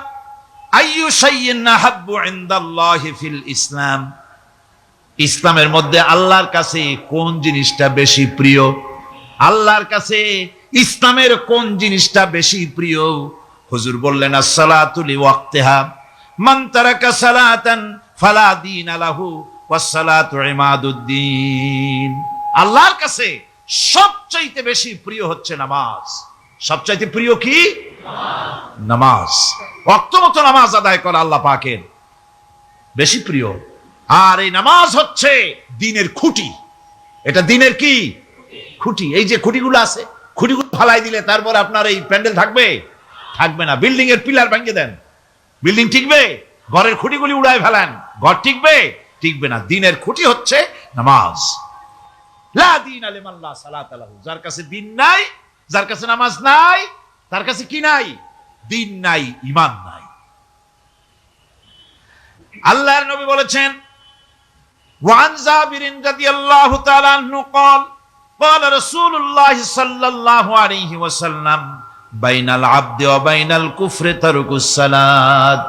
আইয়ু শাইইন আহাব্বু ইনদাল্লাহি ফিল ইসলাম, ইসলামের মধ্যে আল্লাহর কাছে কোন জিনিসটা বেশি প্রিয়? আল্লাহর কাছে ইসলামের কোন জিনিসটা বেশি প্রিয়? হুজুর বললেন, as-salatu liwaqtiha, মান তারাকা সালাতান ফালা দীন লাহু ওয়াস-সালাতু ইমাদুদ্দিন। আল্লাহর কাছে সবচাইতে বেশি প্রিয় হচ্ছে নামাজ। সবচাইতে প্রিয় কি? নামাজ। ওয়াক্ত মতো নামাজ আদায় করা আল্লাহ পাকের বেশি প্রিয়। আর এই নামাজ হচ্ছে দ্বীনের খুঁটি। এটা দ্বীনের কি? খুঁটি। এই যে খুঁটিগুলো আছে, খুঁটিগুলো ফালাই দিলে তারপর আপনার এই প্যান্ডেল থাকবে? থাকবে না। বিল্ডিং এর পিলার ভেঙে দেন, বিল্ডিং টিকবে? ঘরের খুঁটিগুলি উড়ায় ফেলেন, ঘর টিকবে? টিকবে না। দ্বীনের খুঁটি হচ্ছে নামাজ। লা দীনা লিমান লা সালাতা লাহু, যার কাছে দ্বীন নাই, যার কাছে নামাজ নাই, তার কাছে কি নাই? দ্বীন নাই, ঈমান নাই। আল্লাহর নবী বলেছেন, ওয়ান জাবিরিন রাদিয়াল্লাহু তাআলা আনহু قال قال رسول الله صلى الله عليه وسلم বাইনাল আবদি ওয়া বাইনাল কুফরি তারকুস সালাত।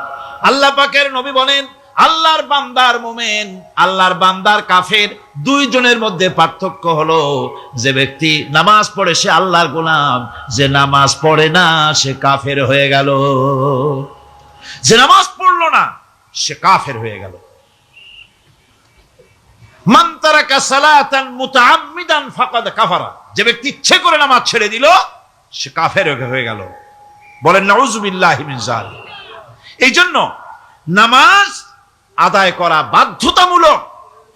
আল্লাহ পাকের নবী বলেন, আল্লাহর বান্দার মুমিন, আল্লাহর বান্দার কাফের, দুইজনের মধ্যে পার্থক্য হলো যে ব্যক্তি নামাজ পড়ে সে আল্লাহর গোলাম, যে নামাজ পড়ে না সে কাফের হয়ে গেল। যে নামাজ পড়লো না সে কাফের হয়ে গেল। মান তারাকা সালাতান মুতাআম্মিদান ফাকাদ কাফারা, যে ব্যক্তি ইচ্ছে করে নামাজ ছেড়ে দিল সে কাফের হয়ে গেল। বলেন নাউযুবিল্লাহি মিন যালিক। এই জন্য নামাজ আদায় করা বাধ্যতামূলক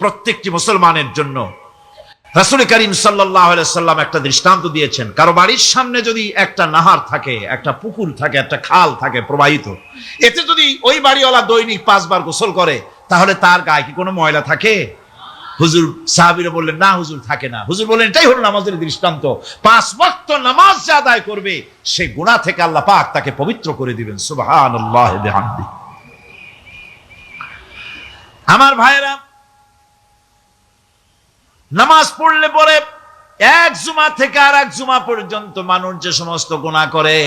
প্রত্যেকটি মুসলমানের জন্য। রাসূল করিম সাল্লাল্লাহু আলাইহি সাল্লাম একটা দৃষ্টান্ত দিয়েছেন, কারো বাড়ির সামনে যদি একটা নাহার থাকে, একটা পুকুর থাকে, একটা খাল থাকে প্রবাহিত, এতে যদি ওই বাড়িওয়ালা দৈনিক 5 বার গোসল করে তাহলে তার গায়ে কি কোনো ময়লা থাকে? হুজুর, সাহাবীরা বললেন না হুজুর থাকে না। হুজুর বললেন এটাই হলো নামাজের দৃষ্টান্ত। 5 ওয়াক্ত নামাজ যে আদায় করবে সে গুনাহ থেকে আল্লাহ পাক তাকে পবিত্র করে দিবেন। সুবহানাল্লাহি বিহামদি। আমার ভাইরা, নামাজ পড়লে পরে এক জুমা থেকে আর এক জুমা পর্যন্ত মানুষ যে সমস্ত গুনাহ করে,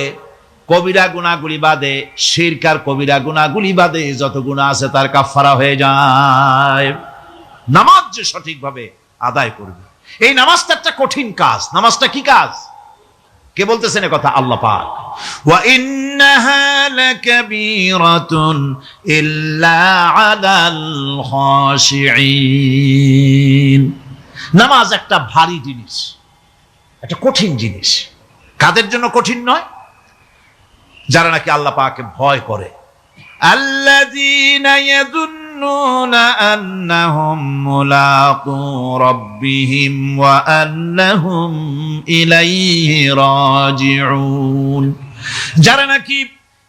কবিরা গুনাহগুলি বাদে, শিরক আর কবিরা গুনাহগুলি বাদে যত গুনাহ আছে তার কাফারা হয়ে যায়। নামাজ যে সঠিকভাবে আদায় করবে, এই নামাজটা একটা কঠিন কাজ। নামাজটা কি কাজ? কে বলতেছেন এ কথা? আল্লাহ পাক। ওয়া ইন্নাহা লাকাবীরাতুন ইল্লা আলাল খাশিঈন। নামাজ একটা ভারী জিনিস, একটা কঠিন জিনিস। কাদের জন্য কঠিন নয়? যারা নাকি আল্লাহ পাককে ভয় করে। আল্লাযীনা ইয়াযুন্নুনা আন্নাহুম মুলাকু রাব্বিহিম ওয়া আন্নাহুম ইলাইহি রাজিউন। যারা নাকি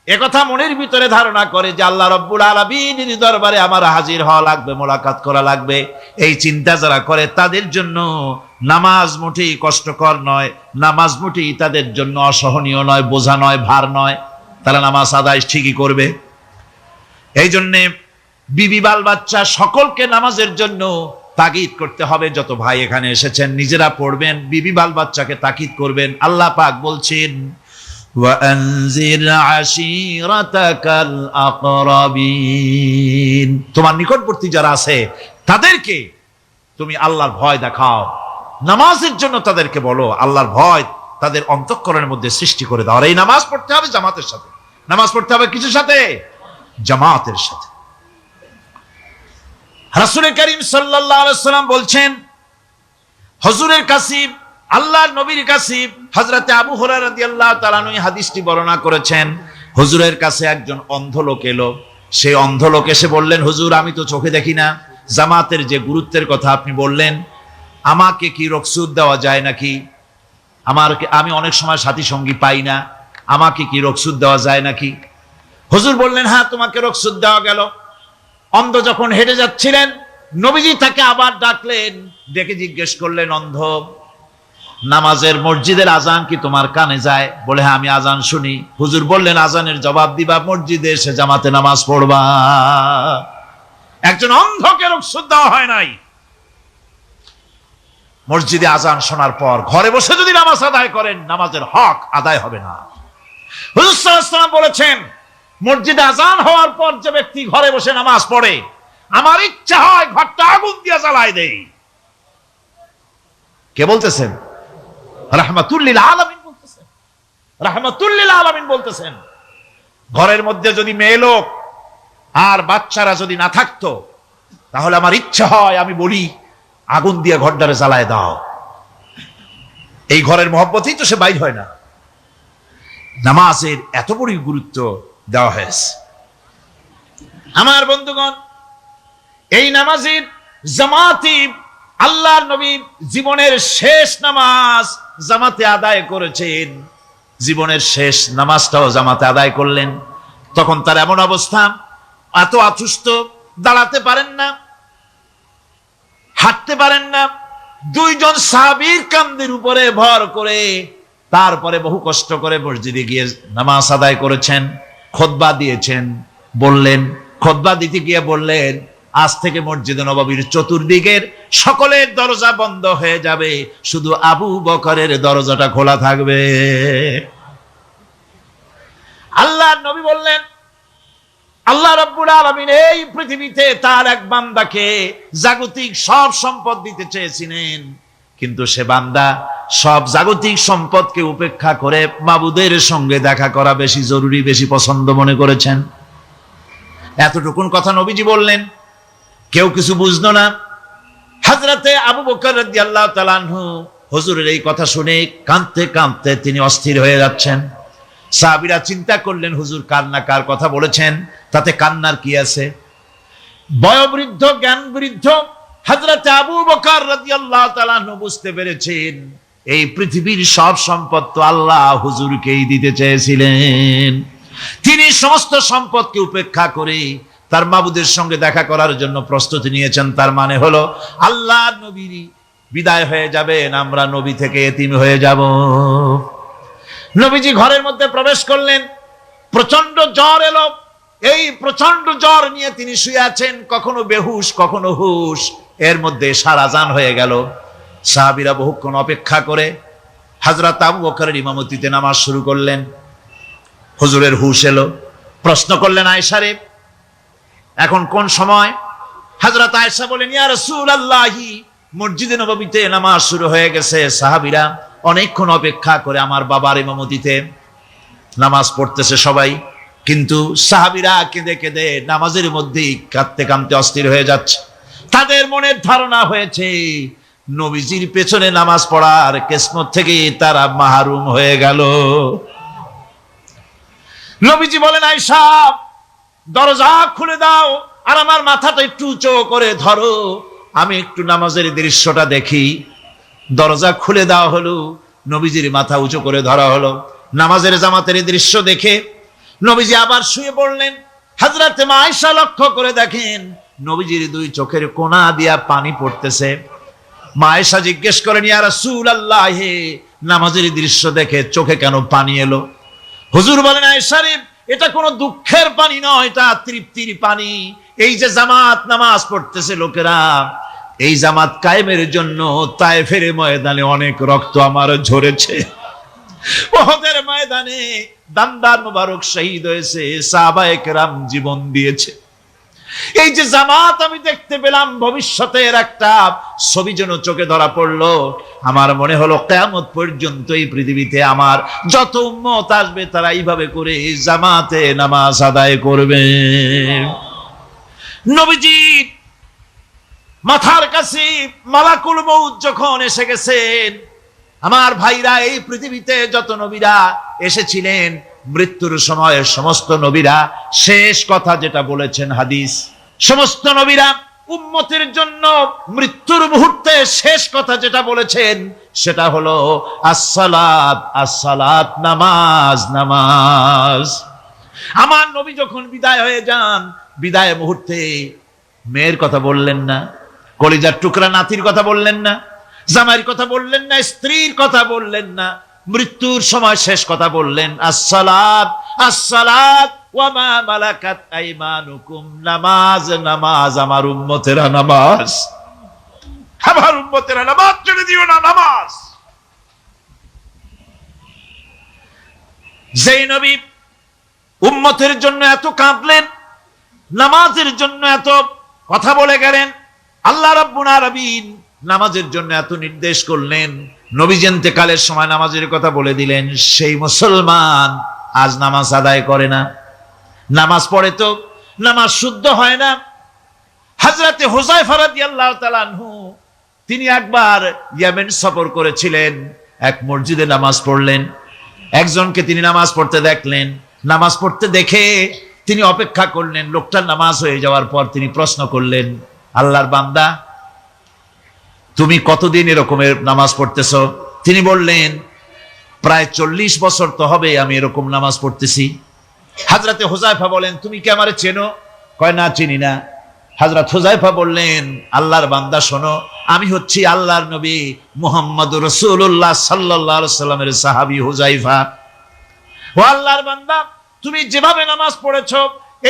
একথা মনের ভিতরে ধারণা করে যে আল্লাহ রাব্বুল আলামিনের দরবারে আমার হাজির হওয়া লাগবে, মোলাকাত করা লাগবে, এই চিন্তা যারা করে তাদের জন্য নামাজ মোটেই কষ্টকর নয়, নামাজ মোটেই তাদের জন্য অসহনীয় নয়, বোঝা নয়, ভার নয়। তারা নামাজ আদায় ঠিকই করবে। এই জন্যে বিবি বাল বাচ্চা সকলকে নামাজের জন্য তাগিদ করতে হবে। যত ভাই এখানে এসেছেন নিজেরা পড়বেন, বিবি বাল বাচ্চাকে তাকিদ করবেন। আল্লাহ পাক বলছেন ওয়ানজির আশিরাতাকাল আকরাবিন, তোমার নিকটবর্তী যারা আছে তাদেরকে তুমি আল্লাহর ভয় দেখাও। নামাজের জন্য তাদেরকে বলো, আল্লাহর ভয় তাদের অন্তঃকরণের মধ্যে সৃষ্টি করে দাও। আর এই নামাজ পড়তে হবে জামাতের সাথে। নামাজ পড়তে হবে কিসের সাথে? জামাতের সাথে। রাসূল করিম সাল্লাল্লাহু আলাইহি সাল্লাম বলছেন, হুজুরের কাছে, আল্লাহর নবীর কাছে, হযরতে আবু হুরায়রা রাদিয়াল্লাহু তাআলা আনহু হাদিসটি বর্ণনা করেছেন। হুজুরের কাছে একজন অন্ধ লোক এলো। সেই অন্ধ লোক এসে বললেন, হুজুর আমি তো চোখে দেখি না, জামাতের যে গুরুত্বের কথা আপনি বললেন, আমাকে কি রুখসত দেওয়া যায় নাকি? আমি অনেক সময় সাথী সঙ্গী পাই না, আমাকে কি রুখসত দেওয়া যায় নাকি? হুজুর বললেন, হ্যাঁ তোমাকে রুখসত দেওয়া গেল। অন্ধ যখন হেঁটে যাচ্ছিলেন, নবীজি তাকে আবার ডাকলেন, ডেকে জিজ্ঞেস করলেন, অন্ধ, নামাজের মসজিদের আজান কি তোমার কানে যায়? বলে হ্যাঁ আমি আজান শুনি। হুজুর বললেন, আজানের জবাব দিবা, মসজিদে এসে জামাতে নামাজ পড়বা। একজন অন্ধকে রুখসত দেওয়া হয় নাই। মসজিদে আজান শোনার পর ঘরে বসে যদি নামাজ আদায় করেন, নামাজের হক আদায় হবে না। হুজুর সাল্লাল্লাহু আলাইহি ওয়াসাল্লাম বলেছেন, মসজিদে আজান হওয়ার পর যে ব্যক্তি ঘরে বসে নামাজ পড়ে, আমার ইচ্ছা হয় ঘরটা আগুন দিয়ে জ্বালায় দেই। কে বলতেছেন? রাহমাতুল লিল আলামিন বলতেছেন। রাহমাতুল লিল আলামিন বলতেছেন, ঘরের মধ্যে যদি মেয়ে লোক আর বাচ্চারা যদি না থাকতো, তাহলে আমার ইচ্ছা হয় আমি বলি আগুন দিয়ে ঘরটারে জ্বালায় দাও। এই ঘরের মহব্বতেই তো সে বাইর হয় না। নামাজের এত বড় গুরুত্ব দেওয়া হয়েছে। আমার বন্ধুগণ, এই নামাজের জামাতি আল্লাহর নবী জীবনের শেষ নামাজ জামাতে আদায় করেছেন। জীবনের শেষ নামাজটাও জামাতে আদায় করলেন। তখন তার এমন অবস্থা, এত অসুস্থ, দাঁড়াতে পারেন না, হাঁটতে পারেন না। দুইজন সাহাবীর কাঁধের উপরে ভর করে তারপরে বহু কষ্ট করে মসজিদে গিয়ে নামাজ আদায় করেছেন। খুতবা দিয়েছেন, বললেন, খুতবা দিতে গিয়ে বললেন, আজ থেকে মসজিদে নববীর চতুর্দিকের সকলের দরজা বন্ধ হয়ে যাবে, শুধু আবু বকরের দরজাটা খোলা থাকবে। আল্লাহর নবী বললেন, আল্লাহ রাব্বুল আলামিন এই পৃথিবীতে তার এক বান্দাকে জাগতিক সব সম্পদ দিতে চেয়েছিলেন, কিন্তু সে বান্দা সব জাগতিক সম্পদকে উপেক্ষা করে মাবুদের সঙ্গে দেখা করা বেশি জরুরি, বেশি পছন্দ মনে করেছেন। এতটুকুন কথা নবীজি বললেন, কেউ কিছু বুঝলো না। হযরতে আবু বকর রাদিয়াল্লাহু তাআলা আনহু হুজুরের এই কথা শুনে কাঁদতে কাঁদতে তিনি অস্থির হয়ে যাচ্ছেন। সাহাবীরা চিন্তা করলেন, হুজুর কান্না কার কথা বলেছেন, তাতে কান্নার কি আছে? বয়োবৃদ্ধ জ্ঞান বৃদ্ধ হযরতে আবু বকর রাদিয়াল্লাহু তাআলা আনহু বুঝতে পেরেছেন এই পৃথিবীর সব সম্পদ তো আল্লাহ হুজুরকেই দিতে চেয়েছিলেন। তিনি সমস্ত সম্পদকে উপেক্ষা করে তার মাবুদের সঙ্গে দেখা করার জন্য প্রস্তুতি নিয়েছেন। তার মানে হলো আল্লাহ নবী বিদায় হয়ে যাবেন, আমরা নবী থেকে এতিম হয়ে যাব। নবীজি ঘরের মধ্যে প্রবেশ করলেন, প্রচন্ড জ্বর এলো। এই প্রচন্ড জ্বর নিয়ে তিনি শুয়ে আছেন, কখনো বেহুশ কখনো হুশ। এর মধ্যে সারাজান হয়ে গেল। সাহাবীরা বহুক্ষণ অপেক্ষা করে হযরত আবু বকরের ইমামতিতে নামাজ শুরু করলেন। হুজুরের হুশ এলো, প্রশ্ন করলেন, আয়েশা রে এখন কোন সময়? হযরত আয়েশা বলেন, ইয়া রাসূলুল্লাহি, মসজিদে নববীতে নামাজ শুরু হয়ে গেছে। সাহাবীরা অনেকক্ষণ অপেক্ষা করে আমার বাবার ইমামতিতে নামাজ পড়তেছে সবাই, কিন্তু সাহাবীরা কেঁদে কেঁদে নামাজের মধ্যেই কাঁদতে কাঁদতে অস্থির হয়ে যাচ্ছে। তাদের মনের ধারণা হয়েছে নবীজির পেছনে নামাজ পড়ার কিসমত থেকে তারা মাহরুম হয়ে গেল। নবীজি বলেন, আয়েশা দরজা খুলে দাও আর আমার মাথাটা একটু উঁচু করে ধরো, আমি একটু নামাজের দৃশ্যটা দেখি। দরজা খুলে দেওয়া হলো, নবীজির মাথা উঁচু করে ধরা হলো। নামাজের জামাতের দৃশ্য দেখে নবীজি আবার শুয়ে পড়লেন। হযরতে মা আয়েশা লক্ষ্য করে দেখেন নবীজির দুই চোখের কোনা দিয়া পানি পড়তেছে। মা আয়েশা জিজ্ঞেস করেন, ইয়া রাসূলুল্লাহ, হে নামাজের দৃশ্য দেখে চোখে কেন পানি এলো? হুজুর বলেন, আয়েশা রে এটা কোনো দুঃখের পানি নয়, এটা তৃপ্তির পানি। এই যে জামাত নামাজ পড়তেছে লোকেরা, এই জামাত কায়েমের জন্য তায়েফের ময়দানে অনেক রক্ত আমার ঝরেছে। উহুদের ময়দানে দান্দার মুবারক শহীদ হয়েছে, সাহাবায়ে কেরাম জীবন দিয়েছে। এই যে জামাত আমি দেখতে পেলাম, ভবিষ্যতের একটা ছবি যেন চোখে ধরা পড়লো। আমার মনে হলো কিয়ামত পর্যন্ত এই পৃথিবীতে আমার যত উম্মত আসবে তারা এইভাবে করে জামাতে নামাজ আদায় করবে। নবীজি মাথার কাছে মালাকুল মউত যখন এসে গেছেন, আমার ভাইরা এই পৃথিবীতে যত নবীরা এসেছিলেন মৃত্যুর সময় সমস্ত নবীরা শেষ কথা যেটা বলেছেন হাদিস, সমস্ত নবীরা উম্মতের জন্য মৃত্যুর মুহূর্তে শেষ কথা যেটা বলেছেন সেটা হলো আসসালাত আসসালাত, নামাজ নামাজ। আমার নবী যখন বিদায় হয়ে যান, বিদায় মুহূর্তে মেয়ের কথা বললেন না, কলিজার টুকরা নাতির কথা বললেন না, জামাইয়ের কথা বললেন না, স্ত্রীর কথা বললেন না, মৃত্যুর সময় শেষ কথা বললেন আসসালাত আসসালাত ওয়া মা মালাকাত আইমানুকুম, নামাজ নামাজ, আমার উম্মতেরা নামাজ, আমার উম্মতেরা নামাজ ছেড়ে দিও না, নামাজ। যেই নবী উম্মতের জন্য এত কাঁদলেন, নামাজের জন্য এত কথা বলে গেলেন, আল্লাহ রাব্বুল আলামিন নামাজের জন্য এত নির্দেশ করলেন, নবী ইন্তেকালের সময় নামাজের কথা বলে দিলেন, সেই মুসলমান আজ নামাজ আদায় করে না, নামাজ পড়ে তো নামাজ শুদ্ধ হয় না। হযরতে হুযায়ফা রাদিয়াল্লাহু তাআলা আনহু তিনি একবার ইয়েমেন সফর করেছিলেন, এক মসজিদে নামাজ পড়লেন, একজনকে তিনি নামাজ পড়তে দেখলেন, নামাজ পড়তে দেখে তিনি অপেক্ষা করলেন, লোকটার নামাজ হয়ে যাওয়ার পর তিনি প্রশ্ন করলেন, আল্লাহর বান্দা তুমি কতদিন এরকমের নামাজ পড়তেছো? তিনি বললেন, প্রায় 40 বছর তো হবে আমি এরকম নামাজ পড়তেছি। হযরতে হুযায়ফা বলেন, তুমি কি আমারে চেনো? কয় না, চিনি না। হযরত হুযায়ফা বললেন, আল্লাহর বান্দা শোনো, আমি হচ্ছি আল্লাহর নবী মুহাম্মদুর রাসূলুল্লাহ সাল্লাল্লাহু আলাইহি সাল্লামের সাহাবী হুযায়ফা। ও আল্লাহর বান্দা, তুমি যেভাবে নামাজ পড়েছো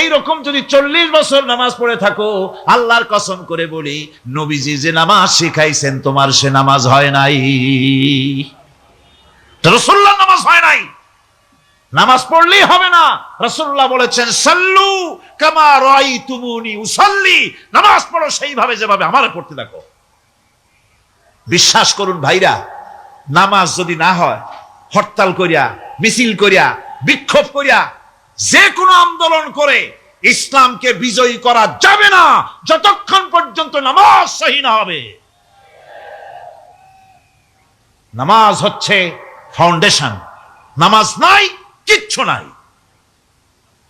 এই রকম যদি 40 বছর নামাজ পড়ে থাকো, আল্লাহর কসম করে বলি নবীজি যে নামাজ শিখাইছেন তোমার সে নামাজ হয় নাই, রাসূলুল্লাহর নামাজ হয় নাই। নামাজ পড়লেই হবে না, রাসূলুল্লাহ বলেছেন সাল্লু কামা রাআইতুমুনি উসাল্লি, নামাজ পড়ো সেইভাবে যেভাবে আমারে পড়তে দেখো। বিশ্বাস করুন ভাইরা, নামাজ যদি না হয়, হরতাল করিয়া, মিছিল করিয়া, বিক্ষোভ করিয়া, যে কোনো আন্দোলন করে ইসলামকে বিজয়ী করা যাবে না যতক্ষণ পর্যন্ত নামাজ সহি না হবে। নামাজ হচ্ছে ফাউন্ডেশন, নামাজ নাই কিচ্ছু নাই।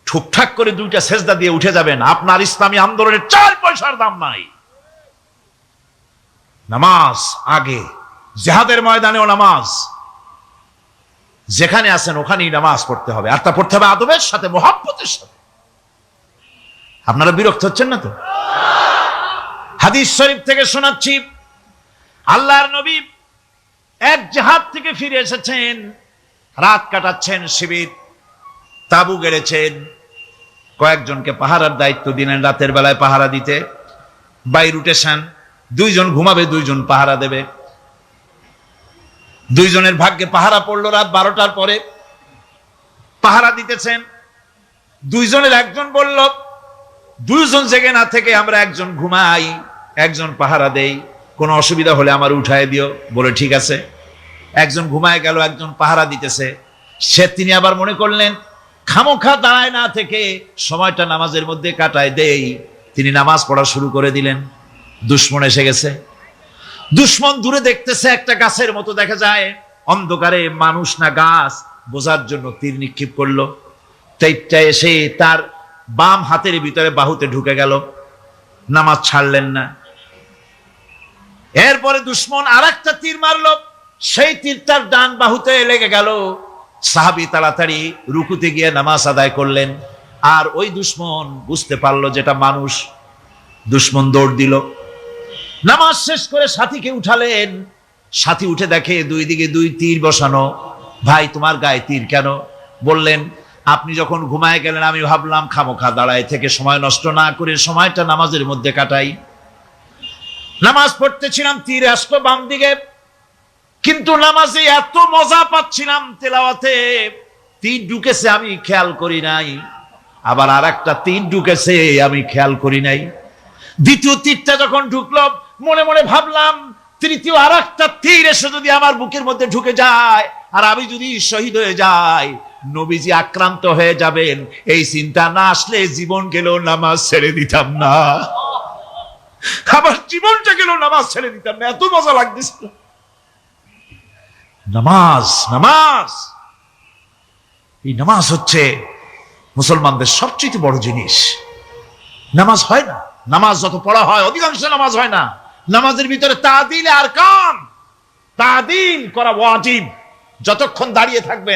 ঠুকঠাক করে দুইটা সেজদা দিয়ে উঠে যাবেন, আপনার ইসলামী আন্দোলনের 4 পয়সার দাম নাই। নামাজ আগে, জিহাদের ময়দানেও নামাজ, যেখানে আছেন ওখানেই নামাজ পড়তে হবে, আর তা পড়তে হবে আদবের সাথে, মুহাব্বতের সাথে। আপনারা বিরক্ত হচ্ছেন না তো? হাদিস শরীফ থেকে শোনাচ্ছি, আল্লাহর নবী এক জিহাদ থেকে ফিরে এসেছেন, রাত কাটাচ্ছেন, শিবির তাবু গেড়েছেন, কয়েকজনকে পাহারার দায়িত্ব দিলেন রাতের বেলায় পাহারা দিতে। বাই রুটেশন, 2 জন ঘুমাবে, 2 জন পাহারা দেবে। 2 জনের ভাগ্যে পাহারা পড়লো রাত 12টার পরে, পাহারা দিতেছেন। 2 জনের একজন বলল, 2 জন জেগে না থেকে আমরা একজন ঘুমাই, একজন পাহারা দেই, কোনো অসুবিধা হলে আমার উঠায় দিও। বলে ঠিক আছে। একজন ঘুমায় গেল, একজন পাহারা দিতেছে। তিনি আবার মনে করলেন খামোখা দাঁড়ায় না থেকে সময়টা নামাজের মধ্যে কাটায় দেই। তিনি নামাজ পড়া শুরু করে দিলেন। দুশমন এসে গেছে। দুশমন দূরে দেখতেছে, একটা গাছের মতো দেখা যায়, অন্ধকারে মানুষ না গাছ বোঝার জন্য তীর নিক্ষেপ করলো। তীরটা এসে তার বাম হাতের ভিতরে বাহুতে ঢুকে গেল। নামাজ ছাড়লেন না। এরপরে দুশমন আরেকটা তীর মারলো, সেই তীর তার ডান বাহুতে লেগে গেল। সাহাবী তাড়াতাড়ি রুকুতে গিয়ে নামাজ আদায় করলেন। আর ওই দুশমন বুঝতে পারলো যেটা মানুষ। দুশমন দৌড় দিল। নামাজ শেষ করে সাথীকে উঠালেন। সাথী উঠে দেখে 2 দিকে 2 তীর বসানো। ভাই তোমার গায়ে তীর কেন? বললেন আপনি যখন ঘুমায় গেলেন আমি ভাবলাম খামোখা দাঁড়ায় থেকে সময় নষ্ট না করে সময়টা নামাজের মধ্যে কাটাই। নামাজ পড়তেছিলাম, তীর আসলো বাম দিকে, কিন্তু নামাজে এত মজা পাচ্ছিলাম তেলাওয়াতে, তীর ঢুকেছে আমি খেয়াল করি নাই। আবার আরেকটা তীর ঢুকেছে আমি খেয়াল করি নাই। দ্বিতীয় তীরটা যখন ঢুকলো মনে মনে ভাবলাম তৃতীয় আরেকটা তীর এসে যদি আমার বুকের মধ্যে ঢুকে যায় আর আমি যদি শহীদ হয়ে যাই, নবীজি আক্রান্ত হয়ে যাবেন, এই চিন্তা না আসলে জীবন গেল নামাজ ছেড়ে দিতাম না। আমার জীবনটা গেল নামাজ ছেড়ে দিতাম না, এত মজা লাগতেছিল। নামাজ, নামাজ, এই নামাজ হচ্ছে মুসলমানদের সবচেয়ে বড় জিনিস। নামাজ হয় না, নামাজ যত পড়া হয় অধিকাংশ নামাজ হয় না। নামাজের ভিতরে তাদিল আর কাম, তাদিল করা ওয়াজিব। যতক্ষণ দাঁড়িয়ে থাকবেন